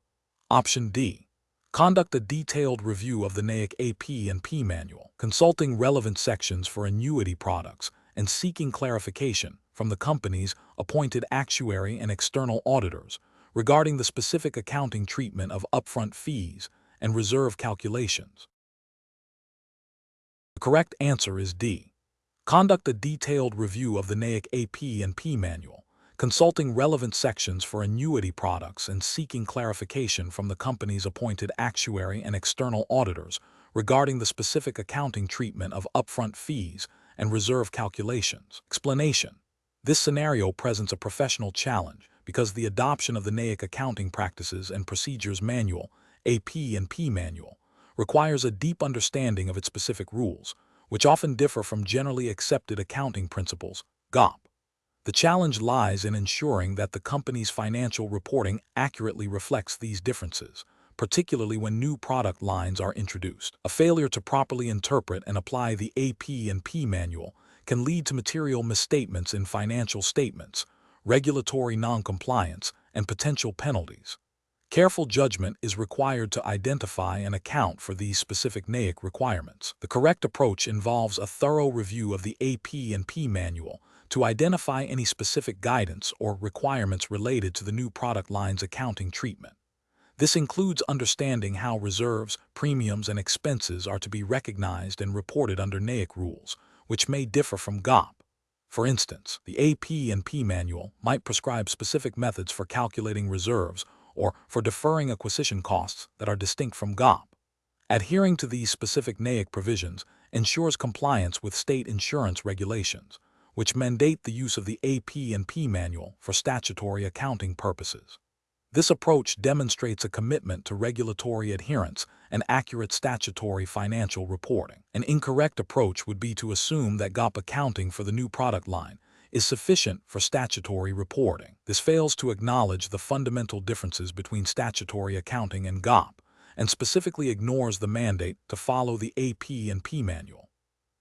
Option D. Conduct a detailed review of the NAIC AP and P manual, consulting relevant sections for annuity products and seeking clarification from the company's appointed actuary and external auditors regarding the specific accounting treatment of upfront fees and reserve calculations. The correct answer is D. Conduct a detailed review of the NAIC AP and P manual, consulting relevant sections for annuity products and seeking clarification from the company's appointed actuary and external auditors regarding the specific accounting treatment of upfront fees and reserve calculations. Explanation. This scenario presents a professional challenge because the adoption of the NAIC Accounting Practices and Procedures Manual, AP&P Manual, requires a deep understanding of its specific rules, which often differ from generally accepted accounting principles, GAAP. The challenge lies in ensuring that the company's financial reporting accurately reflects these differences, particularly when new product lines are introduced. A failure to properly interpret and apply the AP&P Manual can lead to material misstatements in financial statements, regulatory noncompliance, and potential penalties. Careful judgment is required to identify and account for these specific NAIC requirements. The correct approach involves a thorough review of the AP&P Manual to identify any specific guidance or requirements related to the new product line's accounting treatment. This includes understanding how reserves, premiums, and expenses are to be recognized and reported under NAIC rules, which may differ from GAAP. For instance, the AP&P Manual might prescribe specific methods for calculating reserves or for deferring acquisition costs that are distinct from GAAP. Adhering to these specific NAIC provisions ensures compliance with state insurance regulations, which mandate the use of the AP&P Manual for statutory accounting purposes. This approach demonstrates a commitment to regulatory adherence and accurate statutory financial reporting. An incorrect approach would be to assume that GAAP accounting for the new product line is sufficient for statutory reporting. This fails to acknowledge the fundamental differences between statutory accounting and GAAP, and specifically ignores the mandate to follow the AP&P Manual.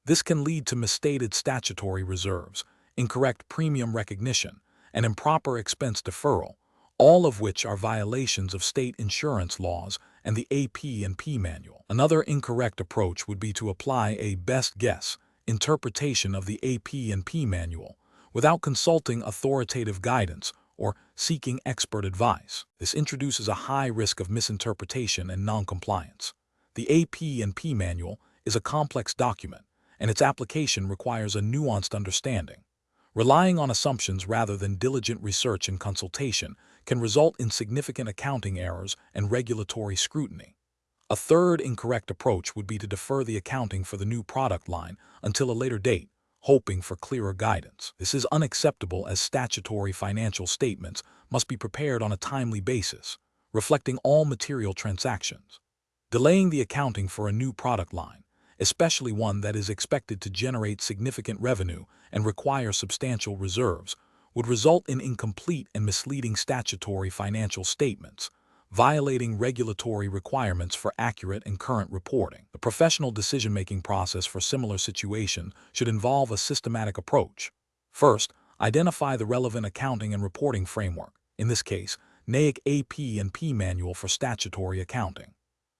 This can lead to misstated statutory reserves, incorrect premium recognition, and improper expense deferral, all of which are violations of state insurance laws and the AP&P Manual. Another incorrect approach would be to apply a best guess interpretation of the AP&P Manual without consulting authoritative guidance or seeking expert advice. This introduces a high risk of misinterpretation and noncompliance. The AP&P Manual is a complex document, and its application requires a nuanced understanding. Relying on assumptions rather than diligent research and consultation can result in significant accounting errors and regulatory scrutiny. A third incorrect approach would be to defer the accounting for the new product line until a later date, hoping for clearer guidance. This is unacceptable as statutory financial statements must be prepared on a timely basis, reflecting all material transactions. Delaying the accounting for a new product line, especially one that is expected to generate significant revenue and require substantial reserves, would result in incomplete and misleading statutory financial statements, violating regulatory requirements for accurate and current reporting. The professional decision-making process for similar situations should involve a systematic approach. First, identify the relevant accounting and reporting framework, in this case, NAIC AP&P Manual for statutory accounting.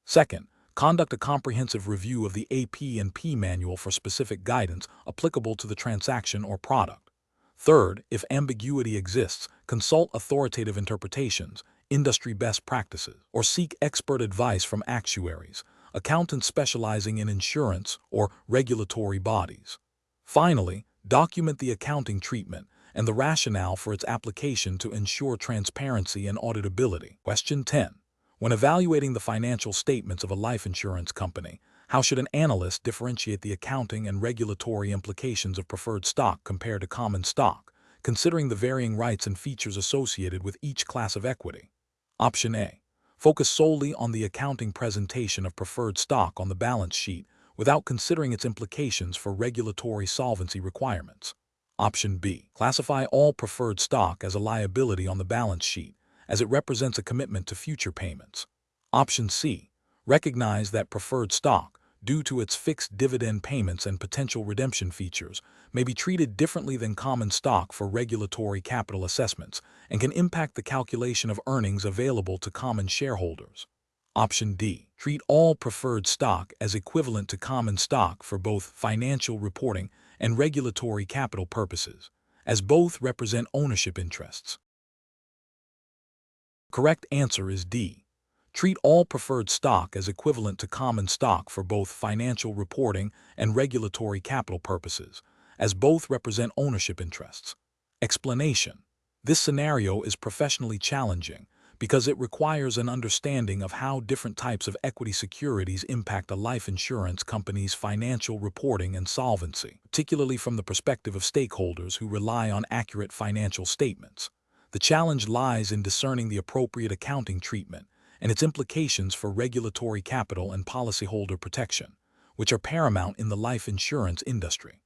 Second, conduct a comprehensive review of the AP&P Manual for specific guidance applicable to the transaction or product. Third, if ambiguity exists, consult authoritative interpretations, industry best practices, or seek expert advice from actuaries, accountants specializing in insurance, or regulatory bodies. Finally, document the accounting treatment and the rationale for its application to ensure transparency and auditability. Question 10. When evaluating the financial statements of a life insurance company, how should an analyst differentiate the accounting and regulatory implications of preferred stock compared to common stock, considering the varying rights and features associated with each class of equity? Option A. Focus solely on the accounting presentation of preferred stock on the balance sheet without considering its implications for regulatory solvency requirements. Option B. Classify all preferred stock as a liability on the balance sheet, as it represents a commitment to future payments. Option C. Recognize that preferred stock, due to its fixed dividend payments and potential redemption features, may be treated differently than common stock for regulatory capital assessments and can impact the calculation of earnings available to common shareholders. Option D. Treat all preferred stock as equivalent to common stock for both financial reporting and regulatory capital purposes, as both represent ownership interests. Correct answer is D. Treat all preferred stock as equivalent to common stock for both financial reporting and regulatory capital purposes, as both represent ownership interests. Explanation. This scenario is professionally challenging because it requires an understanding of how different types of equity securities impact a life insurance company's financial reporting and solvency, particularly from the perspective of stakeholders who rely on accurate financial statements. The challenge lies in discerning the appropriate accounting treatment and its implications for regulatory capital and policyholder protection, which are paramount in the life insurance industry.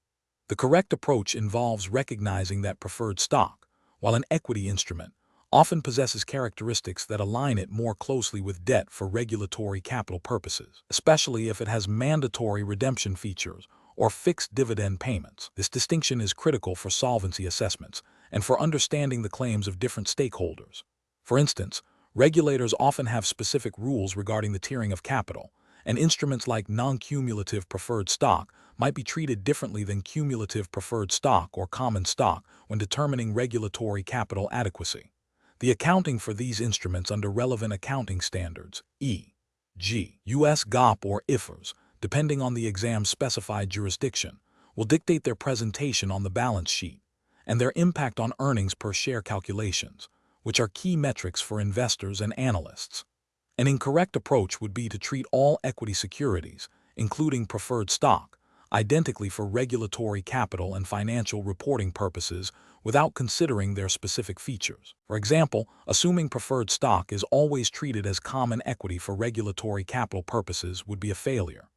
The correct approach involves recognizing that preferred stock, while an equity instrument, often possesses characteristics that align it more closely with debt for regulatory capital purposes, especially if it has mandatory redemption features or fixed dividend payments. This distinction is critical for solvency assessments and for understanding the claims of different stakeholders. For instance, regulators often have specific rules regarding the tiering of capital, and instruments like non-cumulative preferred stock might be treated differently than cumulative preferred stock or common stock when determining regulatory capital adequacy. The accounting for these instruments under relevant accounting standards, e.g., U.S. GAAP or IFRS, depending on the exam's specified jurisdiction, will dictate their presentation on the balance sheet and their impact on earnings per share calculations, which are key metrics for investors and analysts. An incorrect approach would be to treat all equity securities, including preferred stock, identically for regulatory capital and financial reporting purposes without considering their specific features. For example, assuming preferred stock is always treated as common equity for regulatory capital purposes would be a failure.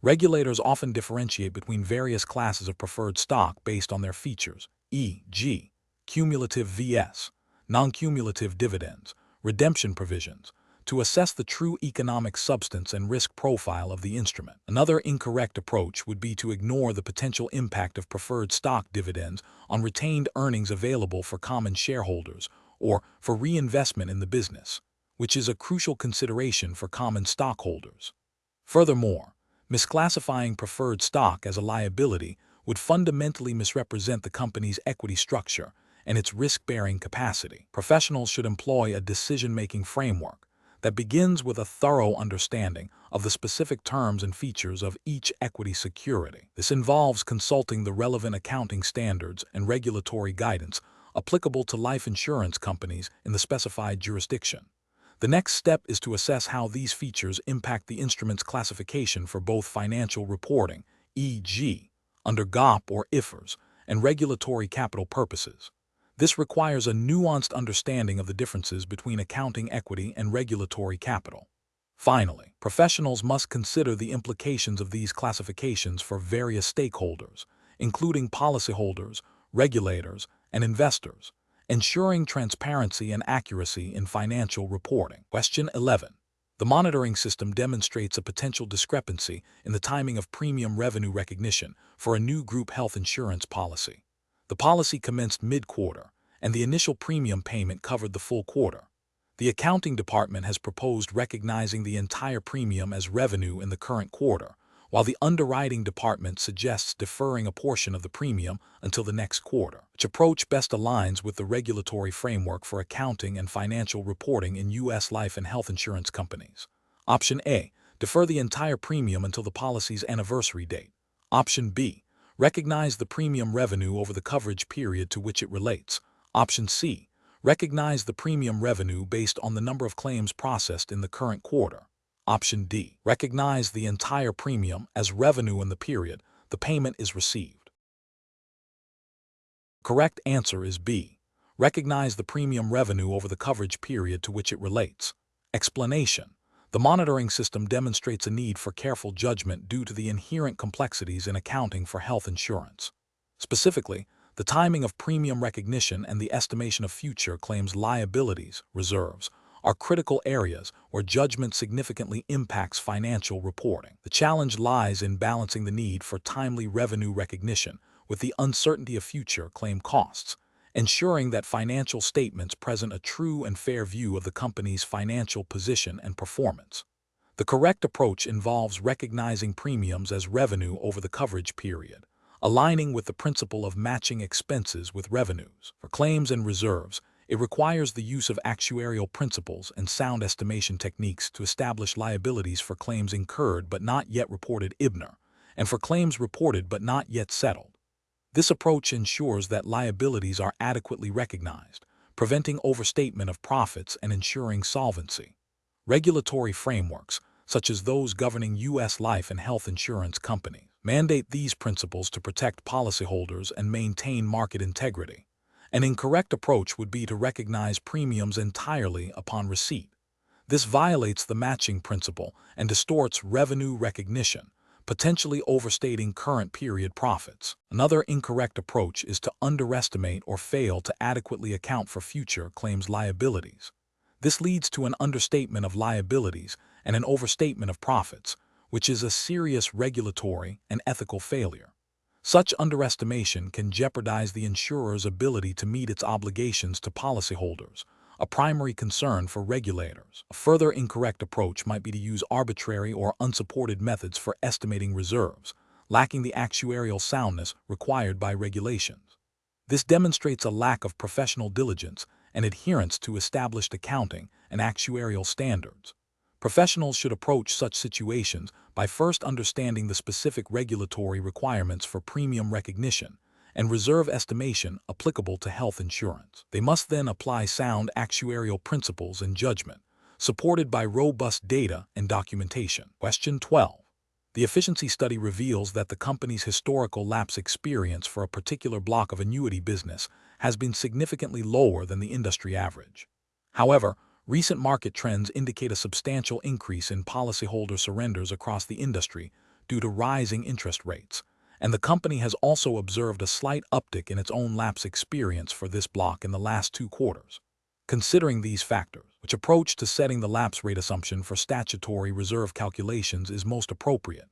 Regulators often differentiate between various classes of preferred stock based on their features, e.g., cumulative VS, non-cumulative dividends, redemption provisions, to assess the true economic substance and risk profile of the instrument. Another incorrect approach would be to ignore the potential impact of preferred stock dividends on retained earnings available for common shareholders or for reinvestment in the business, which is a crucial consideration for common stockholders. Furthermore, misclassifying preferred stock as a liability would fundamentally misrepresent the company's equity structure and its risk-bearing capacity. Professionals should employ a decision-making framework that begins with a thorough understanding of the specific terms and features of each equity security. This involves consulting the relevant accounting standards and regulatory guidance applicable to life insurance companies in the specified jurisdiction. The next step is to assess how these features impact the instrument's classification for both financial reporting, e.g., under GAAP or IFRS, and regulatory capital purposes. This requires a nuanced understanding of the differences between accounting equity and regulatory capital. Finally, professionals must consider the implications of these classifications for various stakeholders, including policyholders, regulators, and investors, ensuring transparency and accuracy in financial reporting. Question 11. The monitoring system demonstrates a potential discrepancy in the timing of premium revenue recognition for a new group health insurance policy. The policy commenced mid-quarter, and the initial premium payment covered the full quarter. The accounting department has proposed recognizing the entire premium as revenue in the current quarter, while the underwriting department suggests deferring a portion of the premium until the next quarter, which approach best aligns with the regulatory framework for accounting and financial reporting in U.S. life and health insurance companies. Option A, defer the entire premium until the policy's anniversary date. Option B, recognize the premium revenue over the coverage period to which it relates. Option C, recognize the premium revenue based on the number of claims processed in the current quarter. Option D, recognize the entire premium as revenue in the period the payment is received. Correct answer is B, recognize the premium revenue over the coverage period to which it relates. Explanation. The monitoring system demonstrates a need for careful judgment due to the inherent complexities in accounting for health insurance. Specifically, the timing of premium recognition and the estimation of future claims liabilities, reserves, are critical areas where judgment significantly impacts financial reporting. The challenge lies in balancing the need for timely revenue recognition with the uncertainty of future claim costs, ensuring that financial statements present a true and fair view of the company's financial position and performance. The correct approach involves recognizing premiums as revenue over the coverage period, aligning with the principle of matching expenses with revenues. For claims and reserves, it requires the use of actuarial principles and sound estimation techniques to establish liabilities for claims incurred but not yet reported IBNR, and for claims reported but not yet settled. This approach ensures that liabilities are adequately recognized, preventing overstatement of profits and ensuring solvency. Regulatory frameworks, such as those governing U.S. life and health insurance companies, mandate these principles to protect policyholders and maintain market integrity. An incorrect approach would be to recognize premiums entirely upon receipt. This violates the matching principle and distorts revenue recognition, potentially overstating current period profits. Another incorrect approach is to underestimate or fail to adequately account for future claims liabilities. This leads to an understatement of liabilities and an overstatement of profits, which is a serious regulatory and ethical failure. Such underestimation can jeopardize the insurer's ability to meet its obligations to policyholders, a primary concern for regulators. A further incorrect approach might be to use arbitrary or unsupported methods for estimating reserves, lacking the actuarial soundness required by regulations. This demonstrates a lack of professional diligence and adherence to established accounting and actuarial standards. Professionals should approach such situations by first understanding the specific regulatory requirements for premium recognition and reserve estimation applicable to health insurance. They must then apply sound actuarial principles and judgment, supported by robust data and documentation. Question 12. The efficiency study reveals that the company's historical lapse experience for a particular block of annuity business has been significantly lower than the industry average. However, recent market trends indicate a substantial increase in policyholder surrenders across the industry due to rising interest rates, and the company has also observed a slight uptick in its own lapse experience for this block in the last 2 quarters. Considering these factors, which approach to setting the lapse rate assumption for statutory reserve calculations is most appropriate?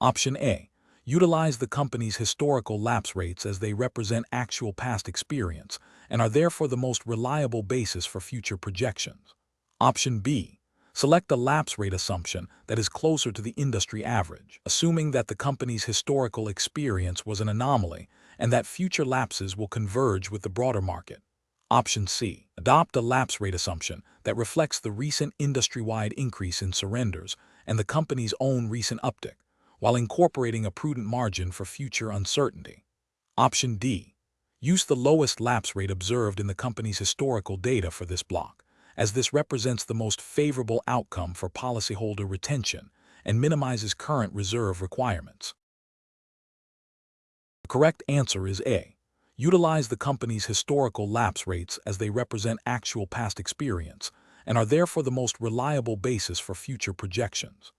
Option A. Utilize the company's historical lapse rates as they represent actual past experience and are therefore the most reliable basis for future projections. Option B. Select a lapse rate assumption that is closer to the industry average, assuming that the company's historical experience was an anomaly and that future lapses will converge with the broader market. Option C. Adopt a lapse rate assumption that reflects the recent industry-wide increase in surrenders and the company's own recent uptick, while incorporating a prudent margin for future uncertainty. Option D. Use the lowest lapse rate observed in the company's historical data for this block, as this represents the most favorable outcome for policyholder retention and minimizes current reserve requirements. The correct answer is A. Utilize the company's historical lapse rates as they represent actual past experience and are therefore the most reliable basis for future projections.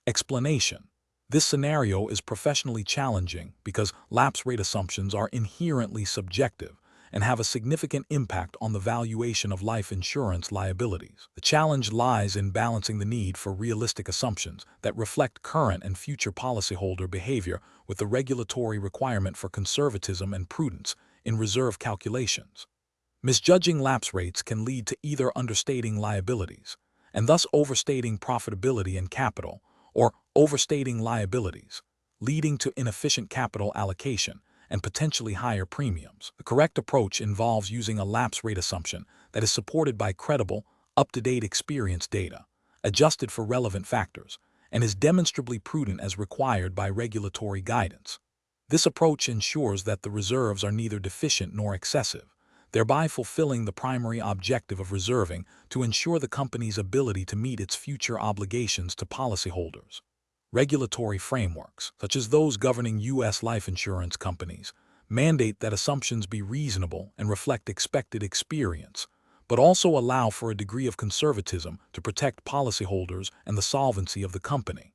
Explanation. This scenario is professionally challenging because lapse rate assumptions are inherently subjective and have a significant impact on the valuation of life insurance liabilities. The challenge lies in balancing the need for realistic assumptions that reflect current and future policyholder behavior with the regulatory requirement for conservatism and prudence in reserve calculations. Misjudging lapse rates can lead to either understating liabilities, and thus overstating profitability and capital, or overstating liabilities, leading to inefficient capital allocation and potentially higher premiums. The correct approach involves using a lapse rate assumption that is supported by credible, up-to-date experience data, adjusted for relevant factors, and is demonstrably prudent as required by regulatory guidance. This approach ensures that the reserves are neither deficient nor excessive, thereby fulfilling the primary objective of reserving to ensure the company's ability to meet its future obligations to policyholders. Regulatory frameworks, such as those governing U.S. life insurance companies, mandate that assumptions be reasonable and reflect expected experience, but also allow for a degree of conservatism to protect policyholders and the solvency of the company.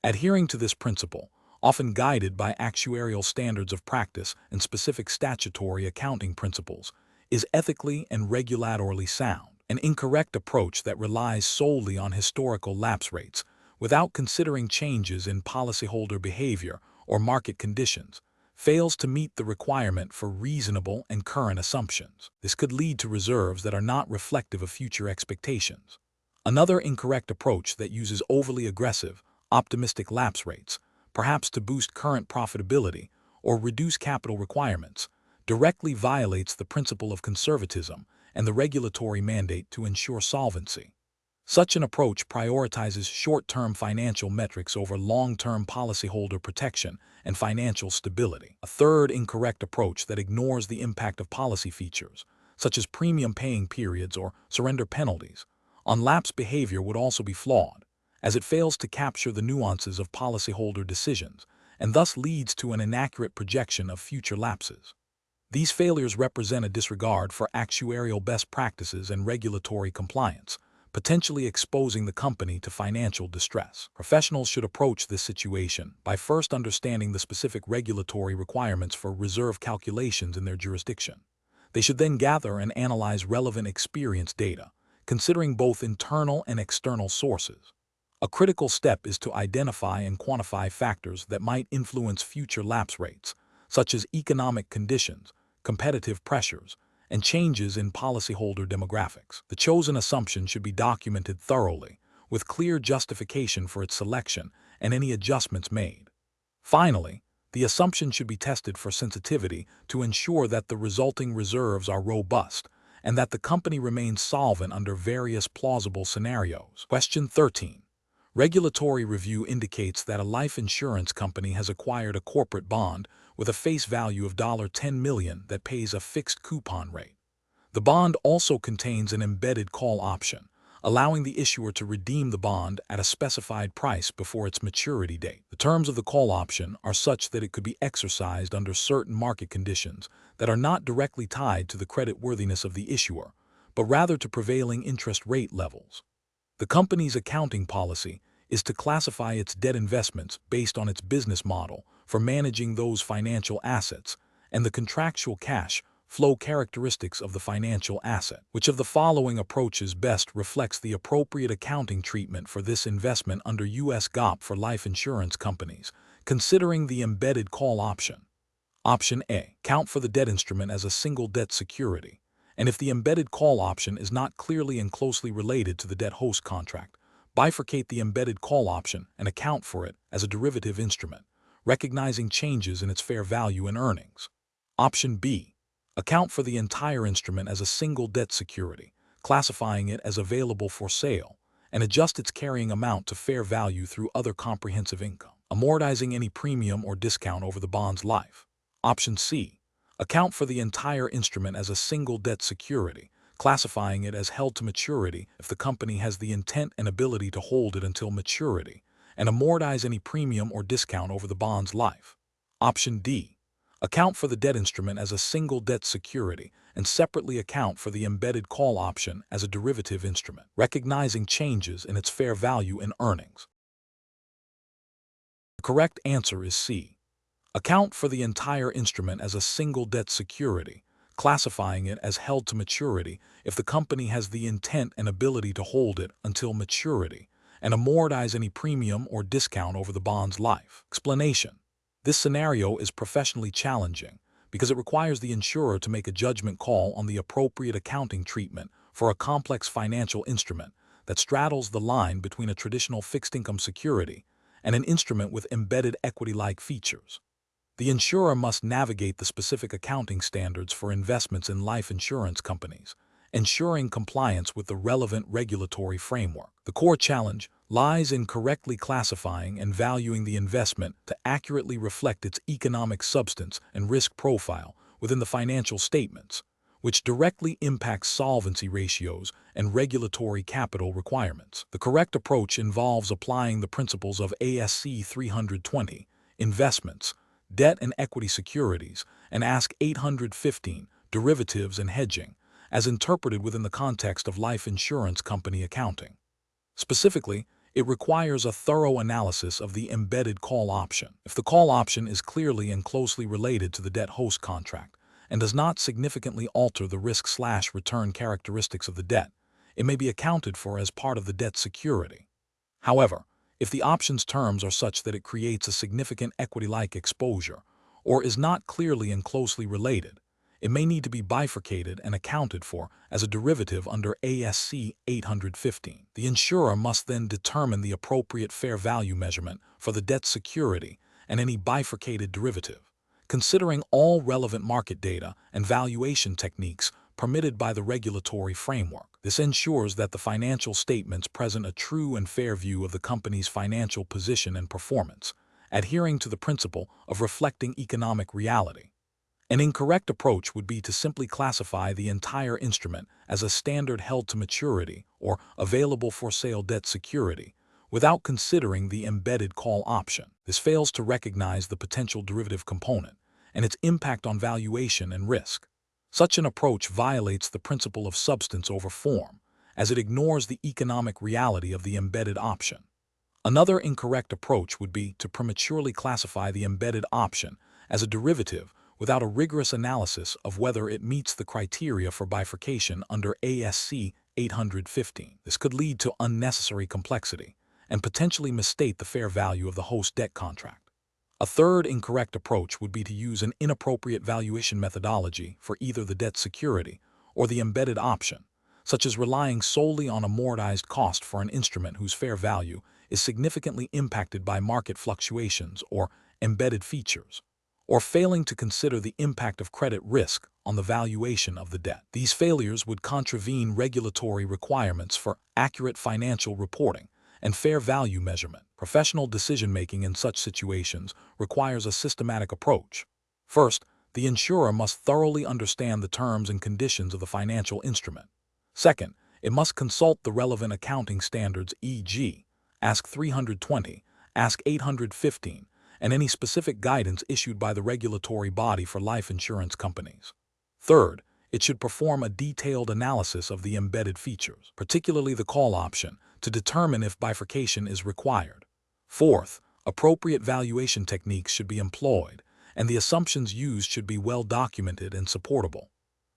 Adhering to this principle, often guided by actuarial standards of practice and specific statutory accounting principles, is ethically and regulatorily sound. An incorrect approach that relies solely on historical lapse rates without considering changes in policyholder behavior or market conditions fails to meet the requirement for reasonable and current assumptions. This could lead to reserves that are not reflective of future expectations. Another incorrect approach that uses overly aggressive, optimistic lapse rates, perhaps to boost current profitability or reduce capital requirements, directly violates the principle of conservatism and the regulatory mandate to ensure solvency. Such an approach prioritizes short-term financial metrics over long-term policyholder protection and financial stability. A third incorrect approach that ignores the impact of policy features, such as premium paying periods or surrender penalties. On-lapse behavior would also be flawed, as it fails to capture the nuances of policyholder decisions and thus leads to an inaccurate projection of future lapses. These failures represent a disregard for actuarial best practices and regulatory compliance, potentially exposing the company to financial distress. Professionals should approach this situation by first understanding the specific regulatory requirements for reserve calculations in their jurisdiction. They should then gather and analyze relevant experience data, considering both internal and external sources. A critical step is to identify and quantify factors that might influence future lapse rates, such as economic conditions, competitive pressures, and changes in policyholder demographics. The chosen assumption should be documented thoroughly, with clear justification for its selection and any adjustments made. Finally, the assumption should be tested for sensitivity to ensure that the resulting reserves are robust and that the company remains solvent under various plausible scenarios. Question 13. Regulatory review indicates that a life insurance company has acquired a corporate bond with a face value of $10 million that pays a fixed coupon rate. The bond also contains an embedded call option, allowing the issuer to redeem the bond at a specified price before its maturity date. The terms of the call option are such that it could be exercised under certain market conditions that are not directly tied to the creditworthiness of the issuer, but rather to prevailing interest rate levels. The company's accounting policy is to classify its debt investments based on its business model for managing those financial assets and the contractual cash flow characteristics of the financial asset. Which of the following approaches best reflects the appropriate accounting treatment for this investment under U.S. GAAP for life insurance companies, considering the embedded call option? Option A. Count for the debt instrument as a single debt security, and if the embedded call option is not clearly and closely related to the debt host contract, bifurcate the embedded call option and account for it as a derivative instrument, recognizing changes in its fair value and earnings. Option B. Account for the entire instrument as a single debt security, classifying it as available for sale, and adjust its carrying amount to fair value through other comprehensive income, amortizing any premium or discount over the bond's life. Option C. Account for the entire instrument as a single debt security, classifying it as held to maturity if the company has the intent and ability to hold it until maturity, and amortize any premium or discount over the bond's life. Option D. Account for the debt instrument as a single debt security and separately account for the embedded call option as a derivative instrument, recognizing changes in its fair value and earnings. The correct answer is C. Account for the entire instrument as a single debt security, classifying it as held to maturity if the company has the intent and ability to hold it until maturity, and amortize any premium or discount over the bond's life. Explanation. This scenario is professionally challenging because it requires the insurer to make a judgment call on the appropriate accounting treatment for a complex financial instrument that straddles the line between a traditional fixed income security and an instrument with embedded equity-like features. The insurer must navigate the specific accounting standards for investments in life insurance companies, ensuring compliance with the relevant regulatory framework. The core challenge lies in correctly classifying and valuing the investment to accurately reflect its economic substance and risk profile within the financial statements, which directly impacts solvency ratios and regulatory capital requirements. The correct approach involves applying the principles of ASC 320, investments, debt and equity securities, and ASC 815, derivatives and hedging, as interpreted within the context of life insurance company accounting. Specifically, it requires a thorough analysis of the embedded call option. If the call option is clearly and closely related to the debt host contract and does not significantly alter the risk/return characteristics of the debt, it may be accounted for as part of the debt security. However, if the option's terms are such that it creates a significant equity-like exposure or is not clearly and closely related, it may need to be bifurcated and accounted for as a derivative under ASC 815. The insurer must then determine the appropriate fair value measurement for the debt security and any bifurcated derivative, considering all relevant market data and valuation techniques permitted by the regulatory framework. This ensures that the financial statements present a true and fair view of the company's financial position and performance, adhering to the principle of reflecting economic reality. An incorrect approach would be to simply classify the entire instrument as a standard held to maturity or available for sale debt security, without considering the embedded call option. This fails to recognize the potential derivative component and its impact on valuation and risk. Such an approach violates the principle of substance over form, as it ignores the economic reality of the embedded option. Another incorrect approach would be to prematurely classify the embedded option as a derivative without a rigorous analysis of whether it meets the criteria for bifurcation under ASC 815. This could lead to unnecessary complexity and potentially misstate the fair value of the host debt contract. A third incorrect approach would be to use an inappropriate valuation methodology for either the debt security or the embedded option, such as relying solely on amortized cost for an instrument whose fair value is significantly impacted by market fluctuations or embedded features, or failing to consider the impact of credit risk on the valuation of the debt. These failures would contravene regulatory requirements for accurate financial reporting and fair value measurement. Professional decision-making in such situations requires a systematic approach. First, the insurer must thoroughly understand the terms and conditions of the financial instrument. Second, it must consult the relevant accounting standards, e.g., ASC 320, ASC 815, and any specific guidance issued by the regulatory body for life insurance companies. Third, it should perform a detailed analysis of the embedded features, particularly the call option, to determine if bifurcation is required. Fourth, appropriate valuation techniques should be employed, and the assumptions used should be well documented and supportable.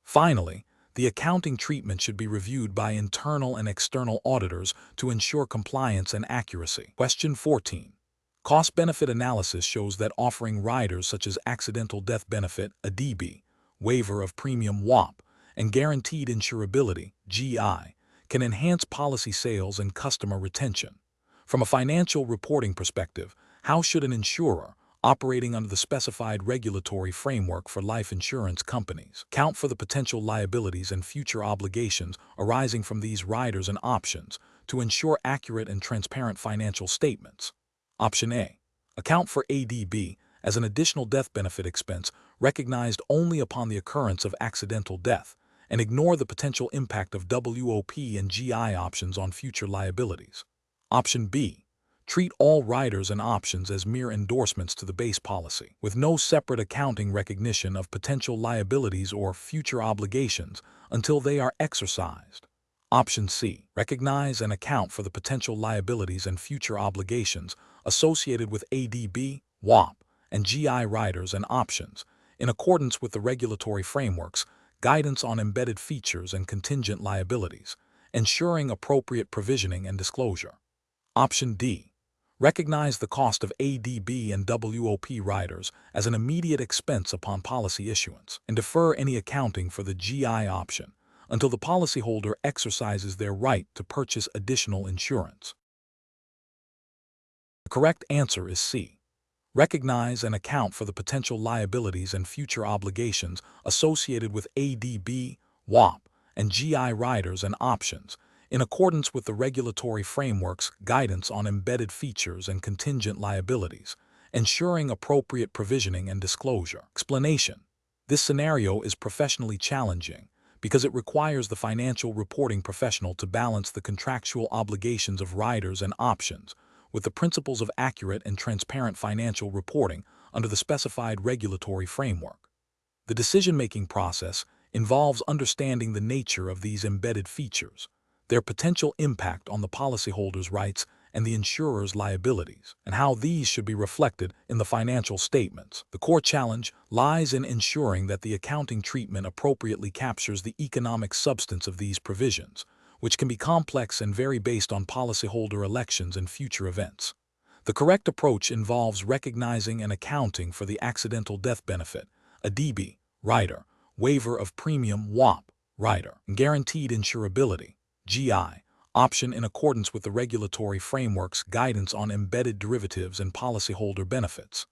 Finally, the accounting treatment should be reviewed by internal and external auditors to ensure compliance and accuracy. Question 14. Cost-benefit analysis shows that offering riders such as accidental death benefit, ADB, waiver of premium WAP, and guaranteed insurability, GI, can enhance policy sales and customer retention. From a financial reporting perspective, how should an insurer, operating under the specified regulatory framework for life insurance companies, account for the potential liabilities and future obligations arising from these riders and options to ensure accurate and transparent financial statements? Option A. Account for ADB as an additional death benefit expense recognized only upon the occurrence of accidental death, and ignore the potential impact of WOP and GI options on future liabilities. Option B. Treat all riders and options as mere endorsements to the base policy, with no separate accounting recognition of potential liabilities or future obligations until they are exercised. Option C. Recognize and account for the potential liabilities and future obligations associated with ADB, WAP, and GI riders and options, in accordance with the regulatory frameworks, guidance on embedded features and contingent liabilities, ensuring appropriate provisioning and disclosure. Option D. Recognize the cost of ADB and WOP riders as an immediate expense upon policy issuance, and defer any accounting for the GI option until the policyholder exercises their right to purchase additional insurance. The correct answer is C. Recognize and account for the potential liabilities and future obligations associated with ADB, WAP, and GI riders and options, in accordance with the regulatory framework's guidance on embedded features and contingent liabilities, ensuring appropriate provisioning and disclosure. Explanation. This scenario is professionally challenging because it requires the financial reporting professional to balance the contractual obligations of riders and options with the principles of accurate and transparent financial reporting under the specified regulatory framework. The decision-making process involves understanding the nature of these embedded features, their potential impact on the policyholder's rights and the insurer's liabilities, and how these should be reflected in the financial statements. The core challenge lies in ensuring that the accounting treatment appropriately captures the economic substance of these provisions, which can be complex and vary based on policyholder elections and future events. The correct approach involves recognizing and accounting for the accidental death benefit, ADB, rider, waiver of premium WAP, rider, and guaranteed insurability, GI, option in accordance with the regulatory framework's guidance on embedded derivatives and policyholder benefits.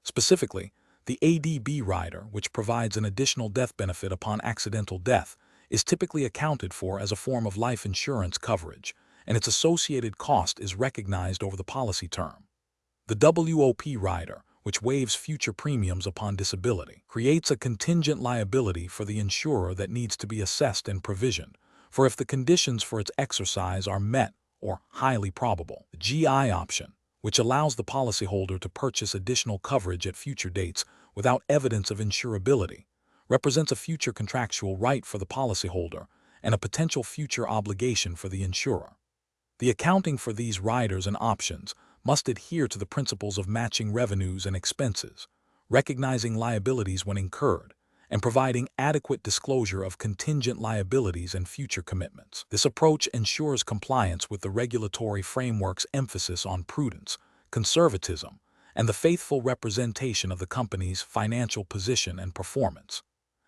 Specifically, the ADB rider, which provides an additional death benefit upon accidental death, is typically accounted for as a form of life insurance coverage, and its associated cost is recognized over the policy term. The WOP rider, which waives future premiums upon disability, creates a contingent liability for the insurer that needs to be assessed and provisioned, for if the conditions for its exercise are met or highly probable. The GI option, which allows the policyholder to purchase additional coverage at future dates without evidence of insurability, represents a future contractual right for the policyholder and a potential future obligation for the insurer. The accounting for these riders and options must adhere to the principles of matching revenues and expenses, recognizing liabilities when incurred, and providing adequate disclosure of contingent liabilities and future commitments. This approach ensures compliance with the regulatory framework's emphasis on prudence, conservatism, and the faithful representation of the company's financial position and performance.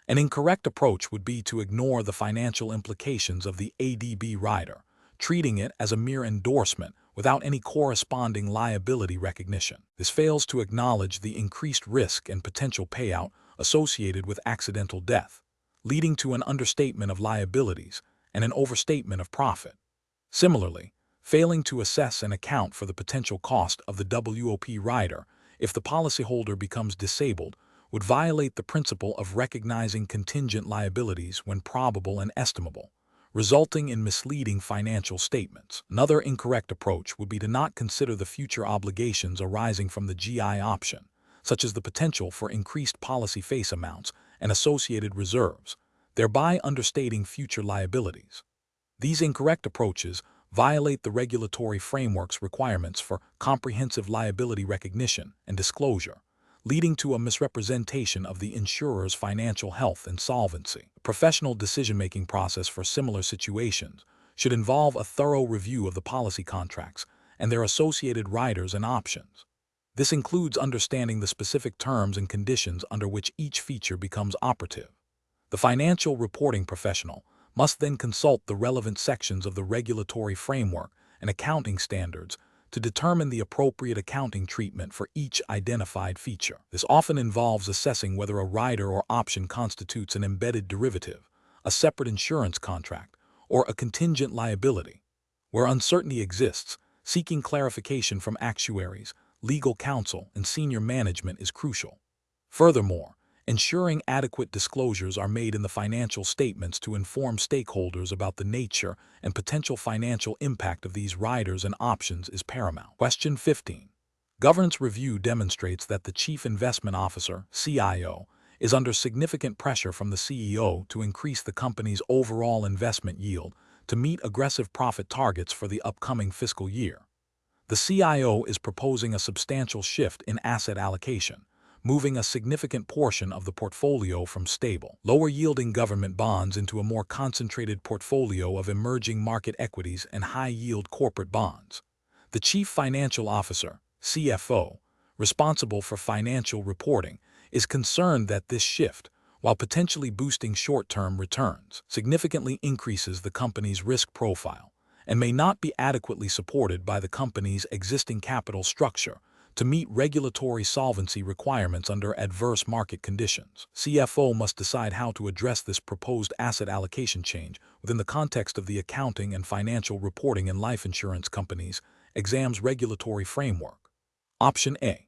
An incorrect approach would be to ignore the financial implications of the ADB rider, treating it as a mere endorsement without any corresponding liability recognition. This fails to acknowledge the increased risk and potential payout associated with accidental death, leading to an understatement of liabilities and an overstatement of profit. Similarly, failing to assess and account for the potential cost of the WOP rider if the policyholder becomes disabled would violate the principle of recognizing contingent liabilities when probable and estimable, resulting in misleading financial statements. Another incorrect approach would be to not consider the future obligations arising from the GI option, such as the potential for increased policy face amounts and associated reserves, thereby understating future liabilities. These incorrect approaches violate the regulatory framework's requirements for comprehensive liability recognition and disclosure, leading to a misrepresentation of the insurer's financial health and solvency. The professional decision-making process for similar situations should involve a thorough review of the policy contracts and their associated riders and options. This includes understanding the specific terms and conditions under which each feature becomes operative. The financial reporting professional must then consult the relevant sections of the regulatory framework and accounting standards to determine the appropriate accounting treatment for each identified feature. This often involves assessing whether a rider or option constitutes an embedded derivative, a separate insurance contract, or a contingent liability. Where uncertainty exists, seeking clarification from actuaries, legal counsel, and senior management is crucial. Furthermore, ensuring adequate disclosures are made in the financial statements to inform stakeholders about the nature and potential financial impact of these riders and options is paramount. Question 15. Governance review demonstrates that the Chief Investment Officer, CIO, is under significant pressure from the CEO to increase the company's overall investment yield to meet aggressive profit targets for the upcoming fiscal year. The CIO is proposing a substantial shift in asset allocation, moving a significant portion of the portfolio from stable, lower-yielding government bonds into a more concentrated portfolio of emerging market equities and high-yield corporate bonds. The Chief Financial Officer, CFO, responsible for financial reporting, is concerned that this shift, while potentially boosting short-term returns, significantly increases the company's risk profile and may not be adequately supported by the company's existing capital structure to meet regulatory solvency requirements under adverse market conditions. CFO must decide how to address this proposed asset allocation change within the context of the accounting and financial reporting in life insurance companies' exams regulatory framework. Option A.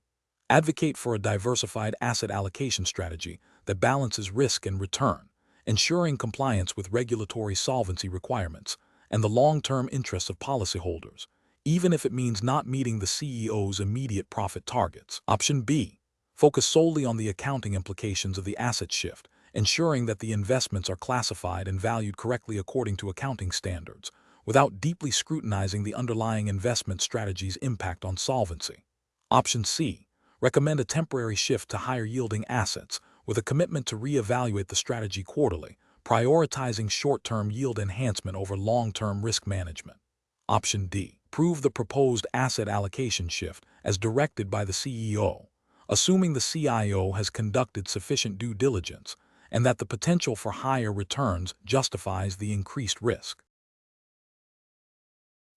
Advocate for a diversified asset allocation strategy that balances risk and return, ensuring compliance with regulatory solvency requirements and the long-term interests of policyholders, even if it means not meeting the CEO's immediate profit targets. Option B. Focus solely on the accounting implications of the asset shift, ensuring that the investments are classified and valued correctly according to accounting standards, without deeply scrutinizing the underlying investment strategy's impact on solvency. Option C. Recommend a temporary shift to higher-yielding assets with a commitment to reevaluate the strategy quarterly, prioritizing short-term yield enhancement over long-term risk management. Option D. Approve the proposed asset allocation shift as directed by the CEO, assuming the CIO has conducted sufficient due diligence and that the potential for higher returns justifies the increased risk.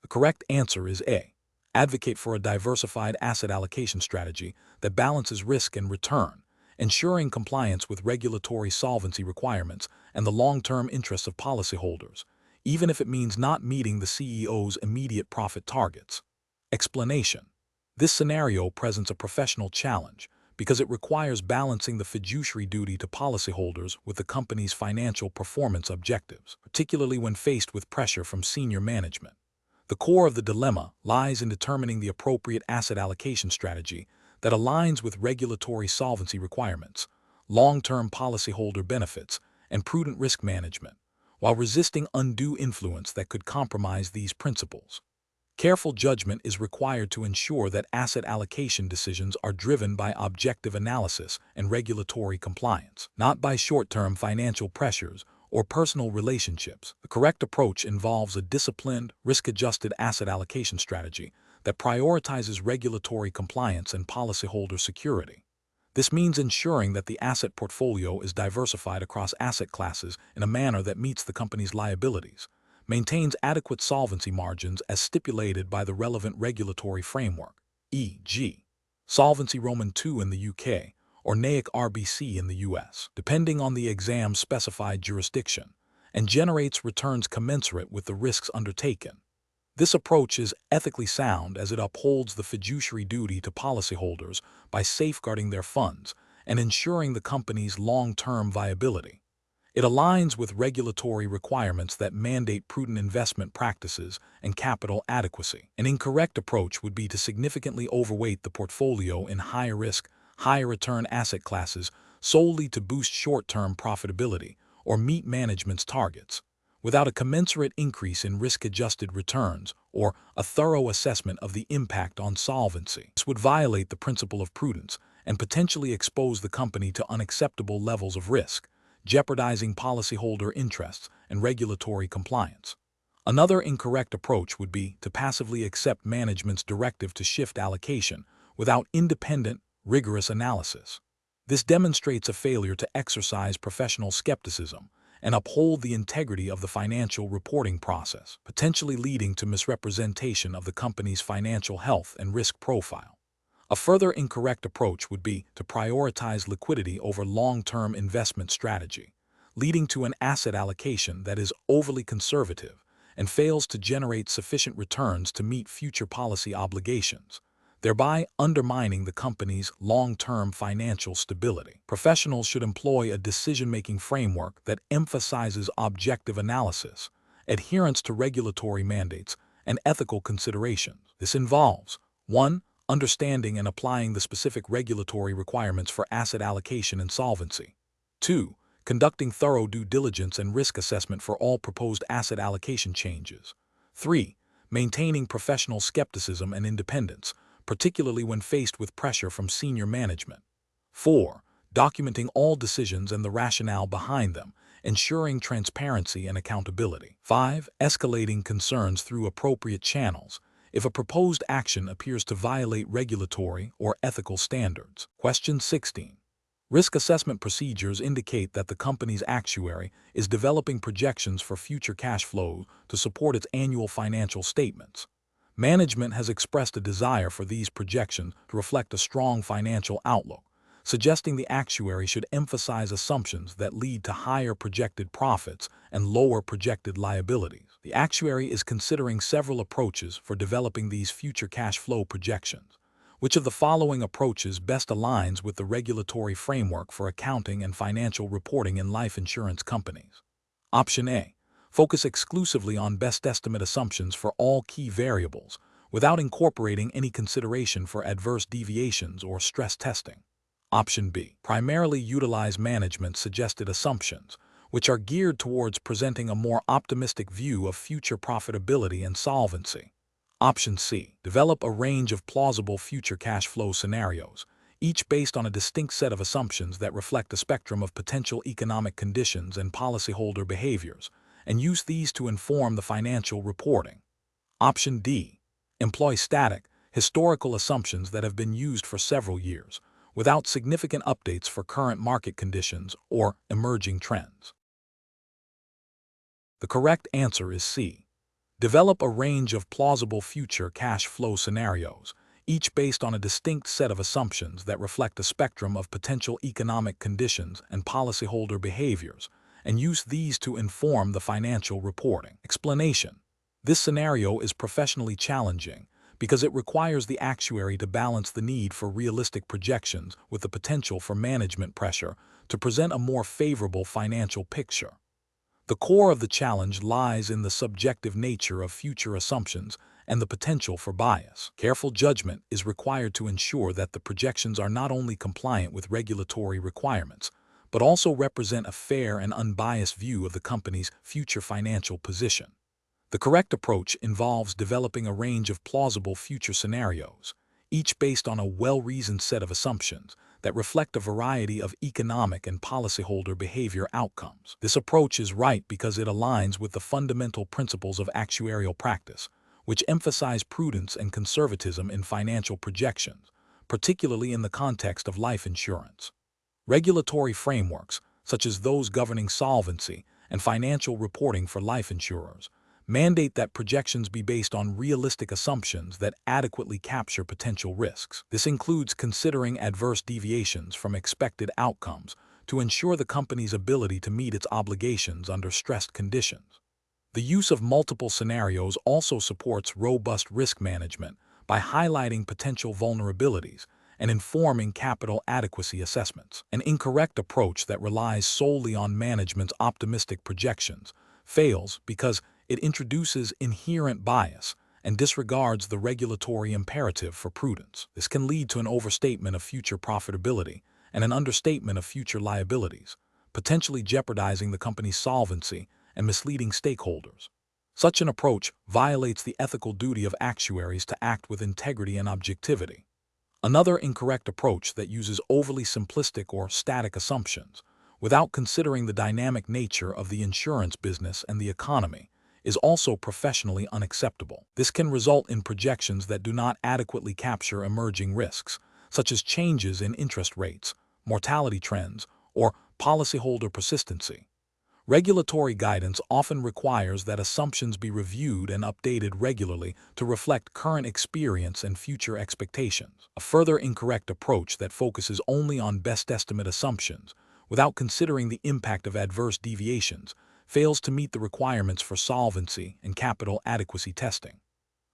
The correct answer is A. Advocate for a diversified asset allocation strategy that balances risk and return, ensuring compliance with regulatory solvency requirements and the long-term interests of policyholders, even if it means not meeting the CEO's immediate profit targets. Explanation. This scenario presents a professional challenge, because it requires balancing the fiduciary duty to policyholders with the company's financial performance objectives, particularly when faced with pressure from senior management. The core of the dilemma lies in determining the appropriate asset allocation strategy that aligns with regulatory solvency requirements, long-term policyholder benefits, and prudent risk management, while resisting undue influence that could compromise these principles. Careful judgment is required to ensure that asset allocation decisions are driven by objective analysis and regulatory compliance, not by short-term financial pressures or personal relationships. The correct approach involves a disciplined, risk-adjusted asset allocation strategy that prioritizes regulatory compliance and policyholder security. This means ensuring that the asset portfolio is diversified across asset classes in a manner that meets the company's liabilities, maintains adequate solvency margins as stipulated by the relevant regulatory framework, e.g., Solvency Roman II in the UK or NAIC RBC in the US, depending on the exam's specified jurisdiction, and generates returns commensurate with the risks undertaken. This approach is ethically sound as it upholds the fiduciary duty to policyholders by safeguarding their funds and ensuring the company's long-term viability. It aligns with regulatory requirements that mandate prudent investment practices and capital adequacy. An incorrect approach would be to significantly overweight the portfolio in higher-risk, higher-return asset classes solely to boost short-term profitability or meet management's targets, without a commensurate increase in risk-adjusted returns or a thorough assessment of the impact on solvency. This would violate the principle of prudence and potentially expose the company to unacceptable levels of risk, jeopardizing policyholder interests and regulatory compliance. Another incorrect approach would be to passively accept management's directive to shift allocation without independent, rigorous analysis. This demonstrates a failure to exercise professional skepticism and uphold the integrity of the financial reporting process, potentially leading to misrepresentation of the company's financial health and risk profile. A further incorrect approach would be to prioritize liquidity over long-term investment strategy, leading to an asset allocation that is overly conservative and fails to generate sufficient returns to meet future policy obligations, thereby undermining the company's long-term financial stability. Professionals should employ a decision-making framework that emphasizes objective analysis, adherence to regulatory mandates, and ethical considerations. This involves 1. Understanding and applying the specific regulatory requirements for asset allocation and solvency. 2. Conducting thorough due diligence and risk assessment for all proposed asset allocation changes. 3. Maintaining professional skepticism and independence, particularly when faced with pressure from senior management. 4. Documenting all decisions and the rationale behind them, ensuring transparency and accountability. 5. Escalating concerns through appropriate channels if a proposed action appears to violate regulatory or ethical standards. Question 16. Risk assessment procedures indicate that the company's actuary is developing projections for future cash flow to support its annual financial statements. Management has expressed a desire for these projections to reflect a strong financial outlook, suggesting the actuary should emphasize assumptions that lead to higher projected profits and lower projected liabilities. The actuary is considering several approaches for developing these future cash flow projections. Which of the following approaches best aligns with the regulatory framework for accounting and financial reporting in life insurance companies? Option A. Focus exclusively on best estimate assumptions for all key variables, without incorporating any consideration for adverse deviations or stress testing. Option B. Primarily utilize management-suggested assumptions, which are geared towards presenting a more optimistic view of future profitability and solvency. Option C. Develop a range of plausible future cash flow scenarios, each based on a distinct set of assumptions that reflect a spectrum of potential economic conditions and policyholder behaviors, and use these to inform the financial reporting. Option D. Employ static, historical assumptions that have been used for several years, without significant updates for current market conditions or emerging trends. The correct answer is C. Develop a range of plausible future cash flow scenarios, each based on a distinct set of assumptions that reflect a spectrum of potential economic conditions and policyholder behaviors, and use these to inform the financial reporting. Explanation. This scenario is professionally challenging because it requires the actuary to balance the need for realistic projections with the potential for management pressure to present a more favorable financial picture. The core of the challenge lies in the subjective nature of future assumptions and the potential for bias. Careful judgment is required to ensure that the projections are not only compliant with regulatory requirements, but also represent a fair and unbiased view of the company's future financial position. The correct approach involves developing a range of plausible future scenarios, each based on a well-reasoned set of assumptions that reflect a variety of economic and policyholder behavior outcomes. This approach is right because it aligns with the fundamental principles of actuarial practice, which emphasize prudence and conservatism in financial projections, particularly in the context of life insurance. Regulatory frameworks, such as those governing solvency and financial reporting for life insurers, mandate that projections be based on realistic assumptions that adequately capture potential risks. This includes considering adverse deviations from expected outcomes to ensure the company's ability to meet its obligations under stressed conditions. The use of multiple scenarios also supports robust risk management by highlighting potential vulnerabilities and informing capital adequacy assessments. An incorrect approach that relies solely on management's optimistic projections fails because it introduces inherent bias and disregards the regulatory imperative for prudence. This can lead to an overstatement of future profitability and an understatement of future liabilities, potentially jeopardizing the company's solvency and misleading stakeholders. Such an approach violates the ethical duty of actuaries to act with integrity and objectivity. Another incorrect approach that uses overly simplistic or static assumptions, without considering the dynamic nature of the insurance business and the economy, is also professionally unacceptable. This can result in projections that do not adequately capture emerging risks, such as changes in interest rates, mortality trends, or policyholder persistency. Regulatory guidance often requires that assumptions be reviewed and updated regularly to reflect current experience and future expectations. A further incorrect approach that focuses only on best estimate assumptions, without considering the impact of adverse deviations, fails to meet the requirements for solvency and capital adequacy testing.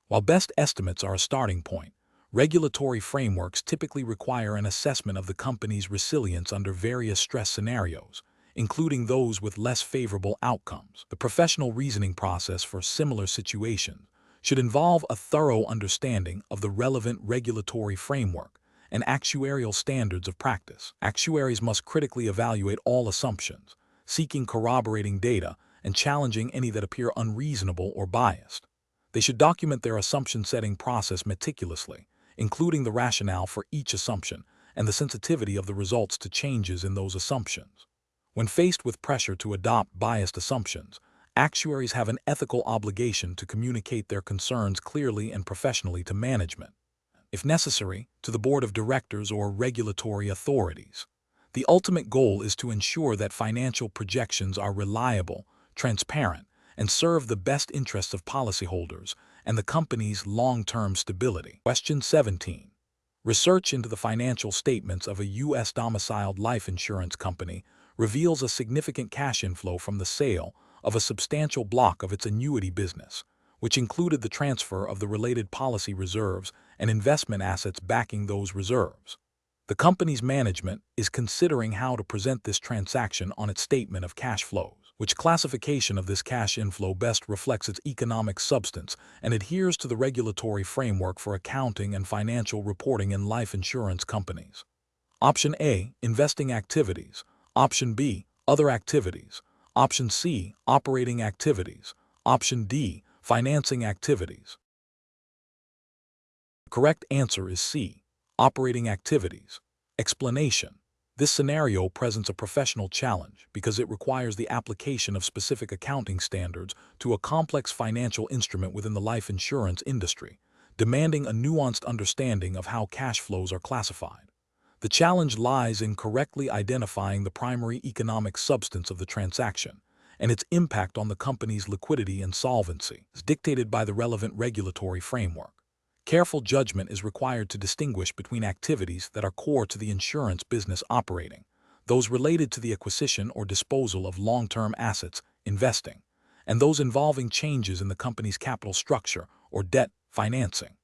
While best estimates are a starting point, regulatory frameworks typically require an assessment of the company's resilience under various stress scenarios, including those with less favorable outcomes. The professional reasoning process for similar situations should involve a thorough understanding of the relevant regulatory framework and actuarial standards of practice. Actuaries must critically evaluate all assumptions, seeking corroborating data and challenging any that appear unreasonable or biased. They should document their assumption-setting process meticulously, including the rationale for each assumption and the sensitivity of the results to changes in those assumptions. When faced with pressure to adopt biased assumptions, actuaries have an ethical obligation to communicate their concerns clearly and professionally to management, if necessary, to the board of directors or regulatory authorities. The ultimate goal is to ensure that financial projections are reliable, transparent, and serve the best interests of policyholders and the company's long-term stability. Question 17. Research into the financial statements of a U.S. domiciled life insurance company reveals a significant cash inflow from the sale of a substantial block of its annuity business, which included the transfer of the related policy reserves and investment assets backing those reserves. The company's management is considering how to present this transaction on its statement of cash flows. Which classification of this cash inflow best reflects its economic substance and adheres to the regulatory framework for accounting and financial reporting in life insurance companies? Option A, investing activities. Option B, other activities. Option C, operating activities. Option D, financing activities. The correct answer is C, operating activities. Explanation. This scenario presents a professional challenge because it requires the application of specific accounting standards to a complex financial instrument within the life insurance industry, demanding a nuanced understanding of how cash flows are classified. The challenge lies in correctly identifying the primary economic substance of the transaction and its impact on the company's liquidity and solvency, as dictated by the relevant regulatory framework. Careful judgment is required to distinguish between activities that are core to the insurance business operating, those related to the acquisition or disposal of long-term assets, investing, and those involving changes in the company's capital structure or debt financing.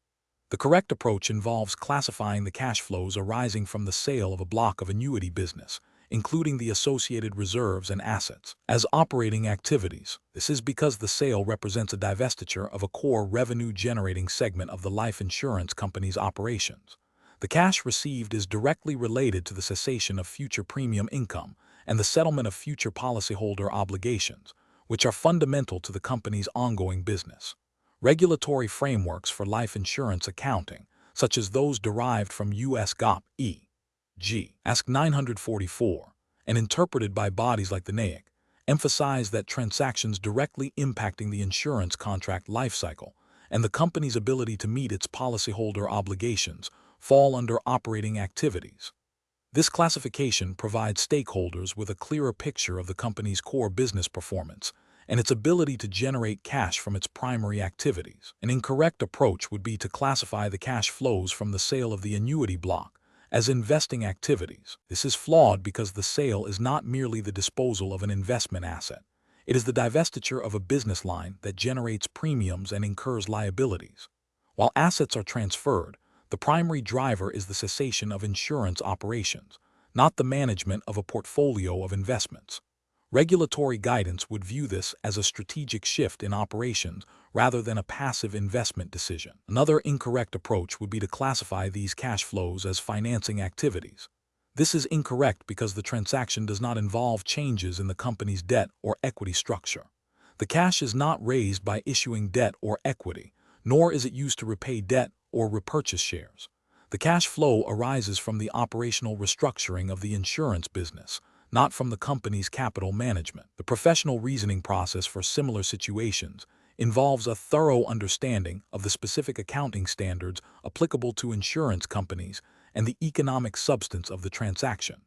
The correct approach involves classifying the cash flows arising from the sale of a block of annuity business, including the associated reserves and assets, as operating activities. This is because the sale represents a divestiture of a core revenue-generating segment of the life insurance company's operations. The cash received is directly related to the cessation of future premium income and the settlement of future policyholder obligations, which are fundamental to the company's ongoing business. Regulatory frameworks for life insurance accounting, such as those derived from U.S. GAAP, e.g. Ask 944, and interpreted by bodies like the NAIC, emphasize that transactions directly impacting the insurance contract lifecycle and the company's ability to meet its policyholder obligations fall under operating activities. This classification provides stakeholders with a clearer picture of the company's core business performance and its ability to generate cash from its primary activities. An incorrect approach would be to classify the cash flows from the sale of the annuity block as investing activities. This is flawed because the sale is not merely the disposal of an investment asset. It is the divestiture of a business line that generates premiums and incurs liabilities. While assets are transferred, the primary driver is the cessation of insurance operations, not the management of a portfolio of investments. Regulatory guidance would view this as a strategic shift in operations rather than a passive investment decision. Another incorrect approach would be to classify these cash flows as financing activities. This is incorrect because the transaction does not involve changes in the company's debt or equity structure. The cash is not raised by issuing debt or equity, nor is it used to repay debt or repurchase shares. The cash flow arises from the operational restructuring of the insurance business, not from the company's capital management. The professional reasoning process for similar situations involves a thorough understanding of the specific accounting standards applicable to insurance companies and the economic substance of the transaction.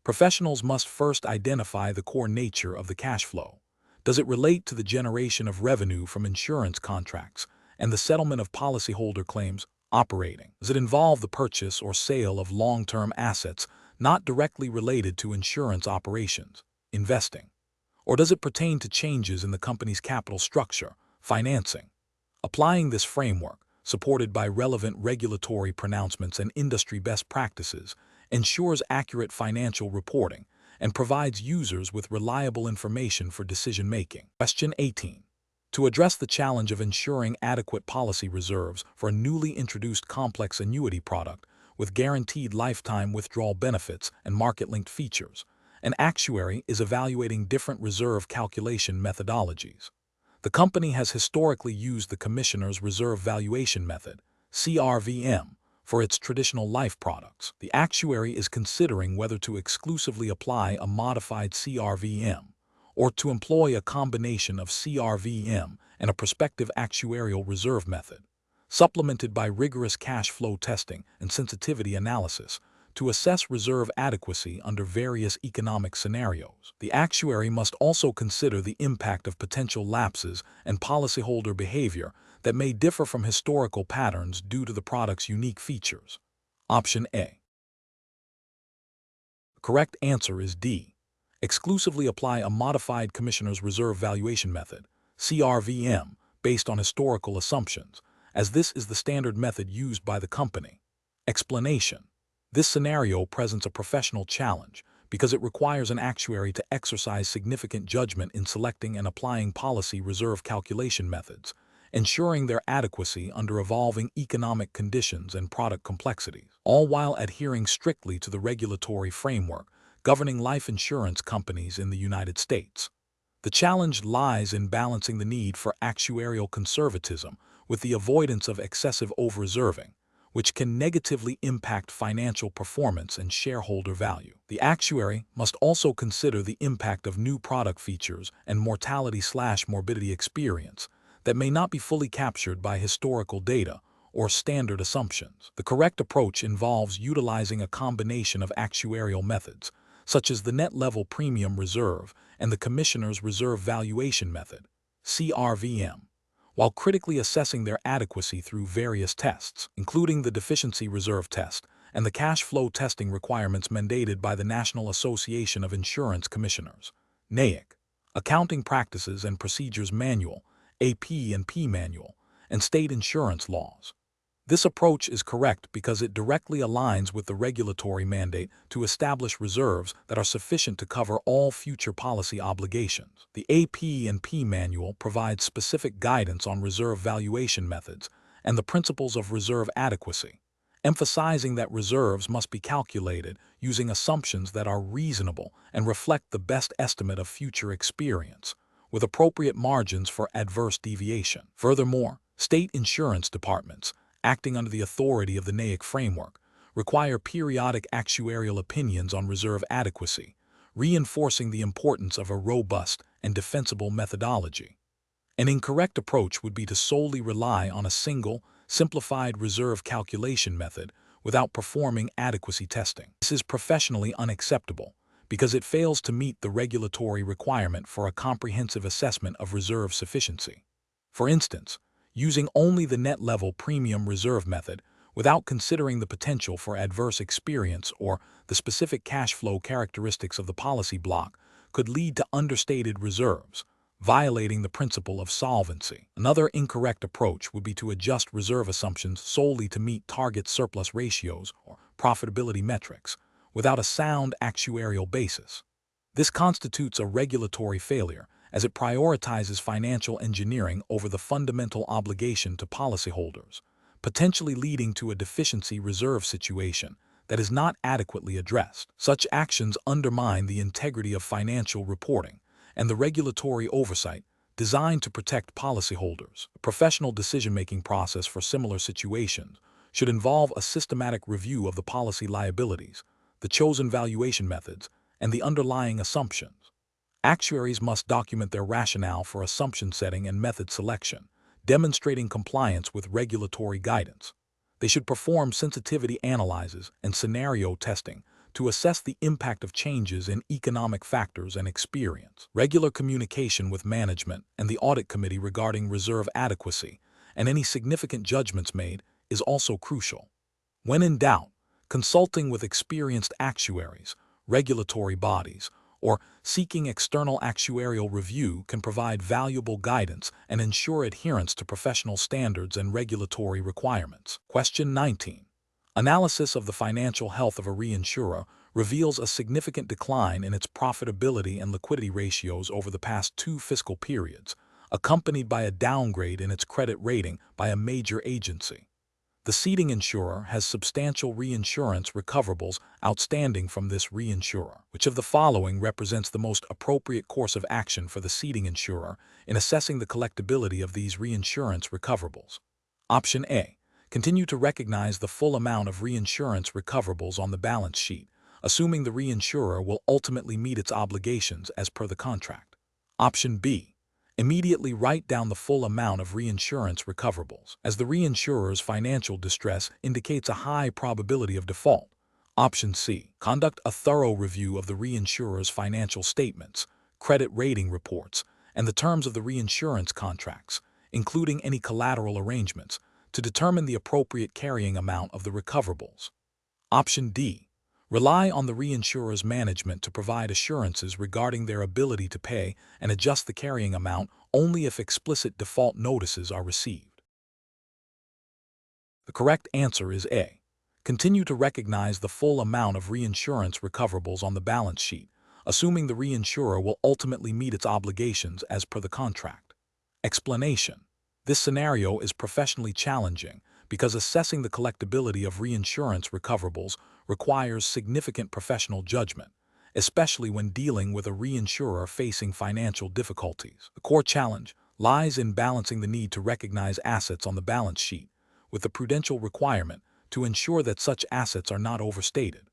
Professionals must first identify the core nature of the cash flow. Does it relate to the generation of revenue from insurance contracts and the settlement of policyholder claims? Operating. Does it involve the purchase or sale of long-term assets not directly related to insurance operations, investing? Or does it pertain to changes in the company's capital structure, financing? Applying this framework, supported by relevant regulatory pronouncements and industry best practices, ensures accurate financial reporting and provides users with reliable information for decision-making. Question 18. To address the challenge of ensuring adequate policy reserves for a newly introduced complex annuity product with guaranteed lifetime withdrawal benefits and market-linked features, an actuary is evaluating different reserve calculation methodologies. The company has historically used the Commissioner's Reserve Valuation Method, CRVM, for its traditional life products. The actuary is considering whether to exclusively apply a modified CRVM or to employ a combination of CRVM and a prospective actuarial reserve method, supplemented by rigorous cash flow testing and sensitivity analysis to assess reserve adequacy under various economic scenarios. The actuary must also consider the impact of potential lapses and policyholder behavior that may differ from historical patterns due to the product's unique features. Option A. The correct answer is D. Exclusively apply a modified Commissioner's Reserve Valuation Method, CRVM, based on historical assumptions, as this is the standard method used by the company. Explanation. This scenario presents a professional challenge because it requires an actuary to exercise significant judgment in selecting and applying policy reserve calculation methods, ensuring their adequacy under evolving economic conditions and product complexities, all while adhering strictly to the regulatory framework governing life insurance companies in the United States. The challenge lies in balancing the need for actuarial conservatism with the avoidance of excessive over-reserving, which can negatively impact financial performance and shareholder value. The actuary must also consider the impact of new product features and mortality/morbidity experience that may not be fully captured by historical data or standard assumptions. The correct approach involves utilizing a combination of actuarial methods, such as the Net Level Premium Reserve and the Commissioner's Reserve Valuation Method, CRVM, while critically assessing their adequacy through various tests, including the Deficiency Reserve Test and the cash flow testing requirements mandated by the National Association of Insurance Commissioners, NAIC, Accounting Practices and Procedures Manual, AP&P Manual, and state insurance laws. This approach is correct because it directly aligns with the regulatory mandate to establish reserves that are sufficient to cover all future policy obligations. The AP&P manual provides specific guidance on reserve valuation methods and the principles of reserve adequacy, emphasizing that reserves must be calculated using assumptions that are reasonable and reflect the best estimate of future experience, with appropriate margins for adverse deviation. Furthermore, state insurance departments, acting under the authority of the NAIC framework, require periodic actuarial opinions on reserve adequacy, reinforcing the importance of a robust and defensible methodology. An incorrect approach would be to solely rely on a single, simplified reserve calculation method without performing adequacy testing. This is professionally unacceptable because it fails to meet the regulatory requirement for a comprehensive assessment of reserve sufficiency. For instance, using only the net level premium reserve method without considering the potential for adverse experience or the specific cash flow characteristics of the policy block could lead to understated reserves, violating the principle of solvency. Another incorrect approach would be to adjust reserve assumptions solely to meet target surplus ratios or profitability metrics without a sound actuarial basis. This constitutes a regulatory failure as it prioritizes financial engineering over the fundamental obligation to policyholders, potentially leading to a deficiency reserve situation that is not adequately addressed. Such actions undermine the integrity of financial reporting and the regulatory oversight designed to protect policyholders. A professional decision-making process for similar situations should involve a systematic review of the policy liabilities, the chosen valuation methods, and the underlying assumptions. Actuaries must document their rationale for assumption setting and method selection, demonstrating compliance with regulatory guidance. They should perform sensitivity analyses and scenario testing to assess the impact of changes in economic factors and experience. Regular communication with management and the audit committee regarding reserve adequacy and any significant judgments made is also crucial. When in doubt, consulting with experienced actuaries, regulatory bodies, or seeking external actuarial review can provide valuable guidance and ensure adherence to professional standards and regulatory requirements. Question 19. Analysis of the financial health of a reinsurer reveals a significant decline in its profitability and liquidity ratios over the past 2 fiscal periods, accompanied by a downgrade in its credit rating by a major agency. The ceding insurer has substantial reinsurance recoverables outstanding from this reinsurer. Which of the following represents the most appropriate course of action for the ceding insurer in assessing the collectability of these reinsurance recoverables? Option A. Continue to recognize the full amount of reinsurance recoverables on the balance sheet, assuming the reinsurer will ultimately meet its obligations as per the contract. Option B. Immediately write down the full amount of reinsurance recoverables, as the reinsurer's financial distress indicates a high probability of default. Option C. Conduct a thorough review of the reinsurer's financial statements, credit rating reports, and the terms of the reinsurance contracts, including any collateral arrangements, to determine the appropriate carrying amount of the recoverables. Option D. Rely on the reinsurer's management to provide assurances regarding their ability to pay and adjust the carrying amount only if explicit default notices are received. The correct answer is A. Continue to recognize the full amount of reinsurance recoverables on the balance sheet, assuming the reinsurer will ultimately meet its obligations as per the contract. Explanation. This scenario is professionally challenging because assessing the collectability of reinsurance recoverables requires significant professional judgment, especially when dealing with a reinsurer facing financial difficulties. The core challenge lies in balancing the need to recognize assets on the balance sheet with the prudential requirement to ensure that such assets are not overstated.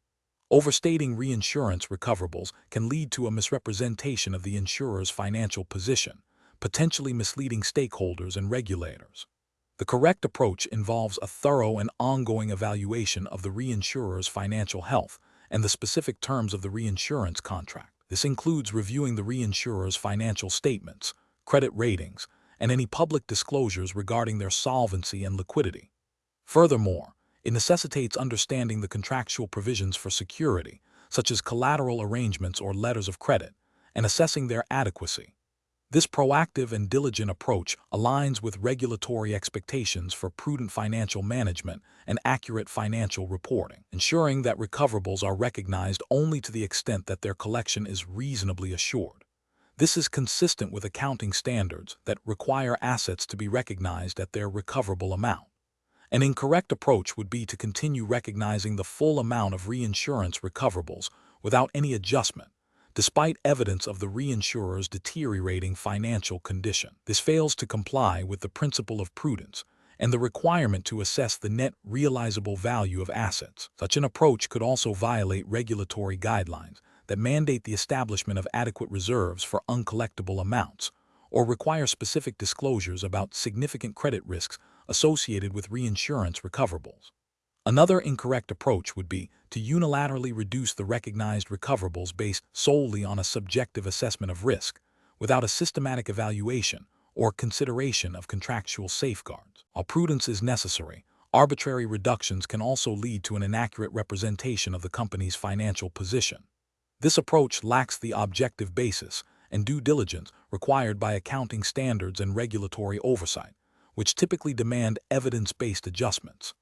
Overstating reinsurance recoverables can lead to a misrepresentation of the insurer's financial position, potentially misleading stakeholders and regulators. The correct approach involves a thorough and ongoing evaluation of the reinsurer's financial health and the specific terms of the reinsurance contract. This includes reviewing the reinsurer's financial statements, credit ratings, and any public disclosures regarding their solvency and liquidity. Furthermore, it necessitates understanding the contractual provisions for security, such as collateral arrangements or letters of credit, and assessing their adequacy. This proactive and diligent approach aligns with regulatory expectations for prudent financial management and accurate financial reporting, ensuring that recoverables are recognized only to the extent that their collection is reasonably assured. This is consistent with accounting standards that require assets to be recognized at their recoverable amount. An incorrect approach would be to continue recognizing the full amount of reinsurance recoverables without any adjustment, despite evidence of the reinsurer's deteriorating financial condition. This fails to comply with the principle of prudence and the requirement to assess the net realizable value of assets. Such an approach could also violate regulatory guidelines that mandate the establishment of adequate reserves for uncollectible amounts, or require specific disclosures about significant credit risks associated with reinsurance recoverables. Another incorrect approach would be to unilaterally reduce the recognized recoverables based solely on a subjective assessment of risk, without a systematic evaluation or consideration of contractual safeguards. While prudence is necessary, arbitrary reductions can also lead to an inaccurate representation of the company's financial position. This approach lacks the objective basis and due diligence required by accounting standards and regulatory oversight, which typically demand evidence-based adjustments.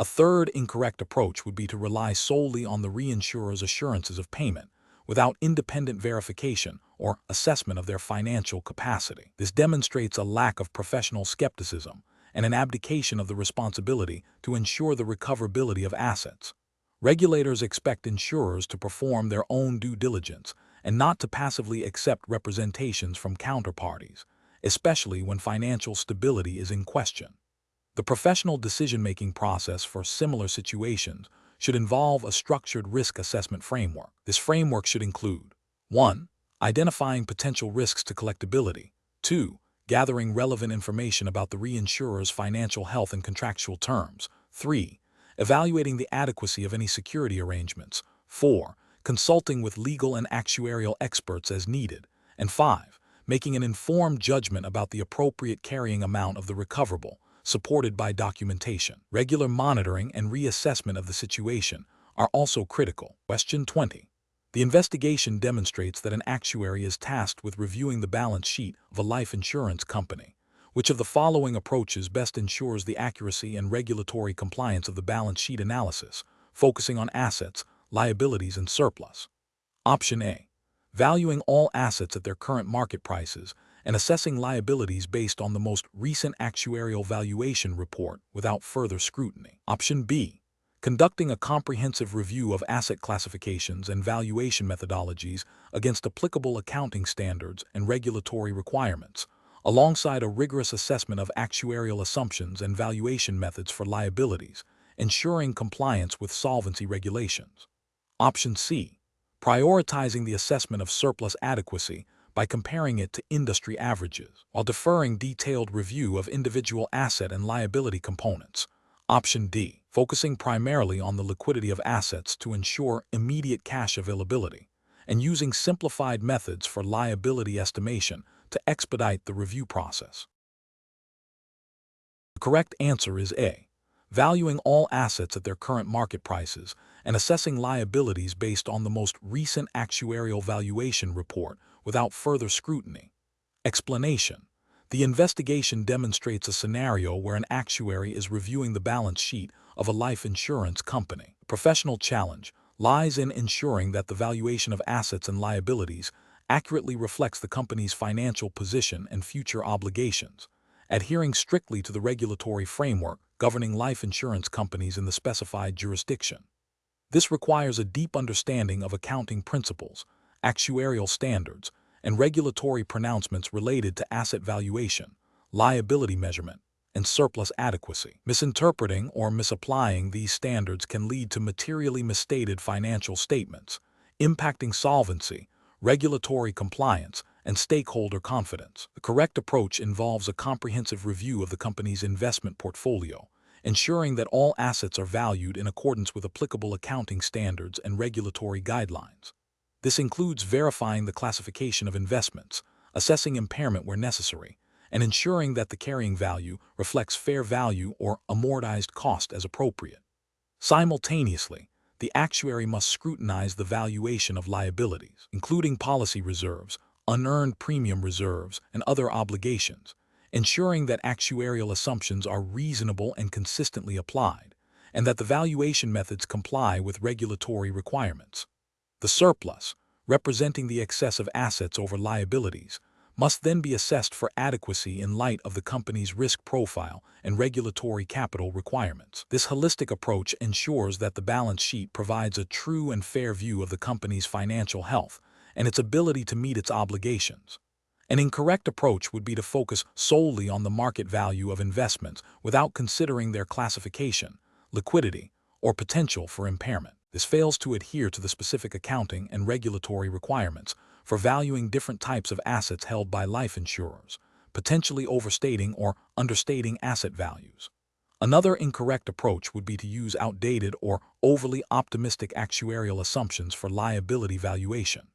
A third incorrect approach would be to rely solely on the reinsurer's assurances of payment, without independent verification or assessment of their financial capacity. This demonstrates a lack of professional skepticism and an abdication of the responsibility to ensure the recoverability of assets. Regulators expect insurers to perform their own due diligence and not to passively accept representations from counterparties, especially when financial stability is in question. The professional decision-making process for similar situations should involve a structured risk assessment framework. This framework should include 1. Identifying potential risks to collectability. 2. Gathering relevant information about the reinsurer's financial health and contractual terms. 3. Evaluating the adequacy of any security arrangements. 4. Consulting with legal and actuarial experts as needed. And 5. Making an informed judgment about the appropriate carrying amount of the recoverable, supported by documentation. Regular monitoring and reassessment of the situation are also critical. Question 20. The investigation demonstrates that an actuary is tasked with reviewing the balance sheet of a life insurance company. Which of the following approaches best ensures the accuracy and regulatory compliance of the balance sheet analysis, focusing on assets, liabilities, and surplus? Option A. Valuing all assets at their current market prices and assessing liabilities based on the most recent actuarial valuation report without further scrutiny. Option B. Conducting a comprehensive review of asset classifications and valuation methodologies against applicable accounting standards and regulatory requirements, alongside a rigorous assessment of actuarial assumptions and valuation methods for liabilities, ensuring compliance with solvency regulations. Option C. Prioritizing the assessment of surplus adequacy by comparing it to industry averages, while deferring detailed review of individual asset and liability components. Option D. Focusing primarily on the liquidity of assets to ensure immediate cash availability, and using simplified methods for liability estimation to expedite the review process. The correct answer is A. Valuing all assets at their current market prices and assessing liabilities based on the most recent actuarial valuation report without further scrutiny. Explanation. The investigation demonstrates a scenario where an actuary is reviewing the balance sheet of a life insurance company. The professional challenge lies in ensuring that the valuation of assets and liabilities accurately reflects the company's financial position and future obligations, adhering strictly to the regulatory framework governing life insurance companies in the specified jurisdiction. This requires a deep understanding of accounting principles, actuarial standards, and regulatory pronouncements related to asset valuation, liability measurement, and surplus adequacy. Misinterpreting or misapplying these standards can lead to materially misstated financial statements, impacting solvency, regulatory compliance, and stakeholder confidence. The correct approach involves a comprehensive review of the company's investment portfolio, ensuring that all assets are valued in accordance with applicable accounting standards and regulatory guidelines. This includes verifying the classification of investments, assessing impairment where necessary, and ensuring that the carrying value reflects fair value or amortized cost as appropriate. Simultaneously, the actuary must scrutinize the valuation of liabilities, including policy reserves, unearned premium reserves, and other obligations, ensuring that actuarial assumptions are reasonable and consistently applied, and that the valuation methods comply with regulatory requirements. The surplus, representing the excess of assets over liabilities, must then be assessed for adequacy in light of the company's risk profile and regulatory capital requirements. This holistic approach ensures that the balance sheet provides a true and fair view of the company's financial health and its ability to meet its obligations. An incorrect approach would be to focus solely on the market value of investments without considering their classification, liquidity, or potential for impairment. This fails to adhere to the specific accounting and regulatory requirements for valuing different types of assets held by life insurers, potentially overstating or understating asset values. Another incorrect approach would be to use outdated or overly optimistic actuarial assumptions for liability valuation.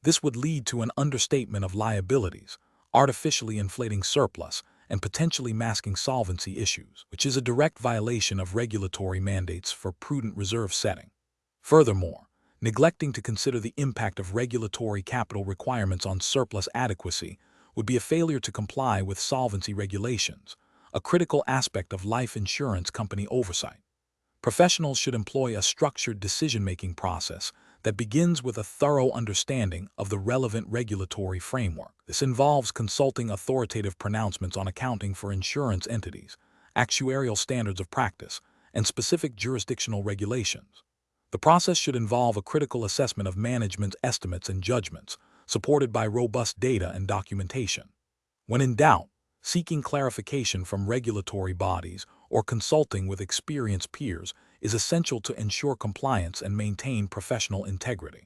This would lead to an understatement of liabilities, artificially inflating surplus, and potentially masking solvency issues, which is a direct violation of regulatory mandates for prudent reserve setting. Furthermore, neglecting to consider the impact of regulatory capital requirements on surplus adequacy would be a failure to comply with solvency regulations, a critical aspect of life insurance company oversight. Professionals should employ a structured decision-making process that begins with a thorough understanding of the relevant regulatory framework. This involves consulting authoritative pronouncements on accounting for insurance entities, actuarial standards of practice, and specific jurisdictional regulations. The process should involve a critical assessment of management's estimates and judgments, supported by robust data and documentation. When in doubt, seeking clarification from regulatory bodies or consulting with experienced peers is essential to ensure compliance and maintain professional integrity.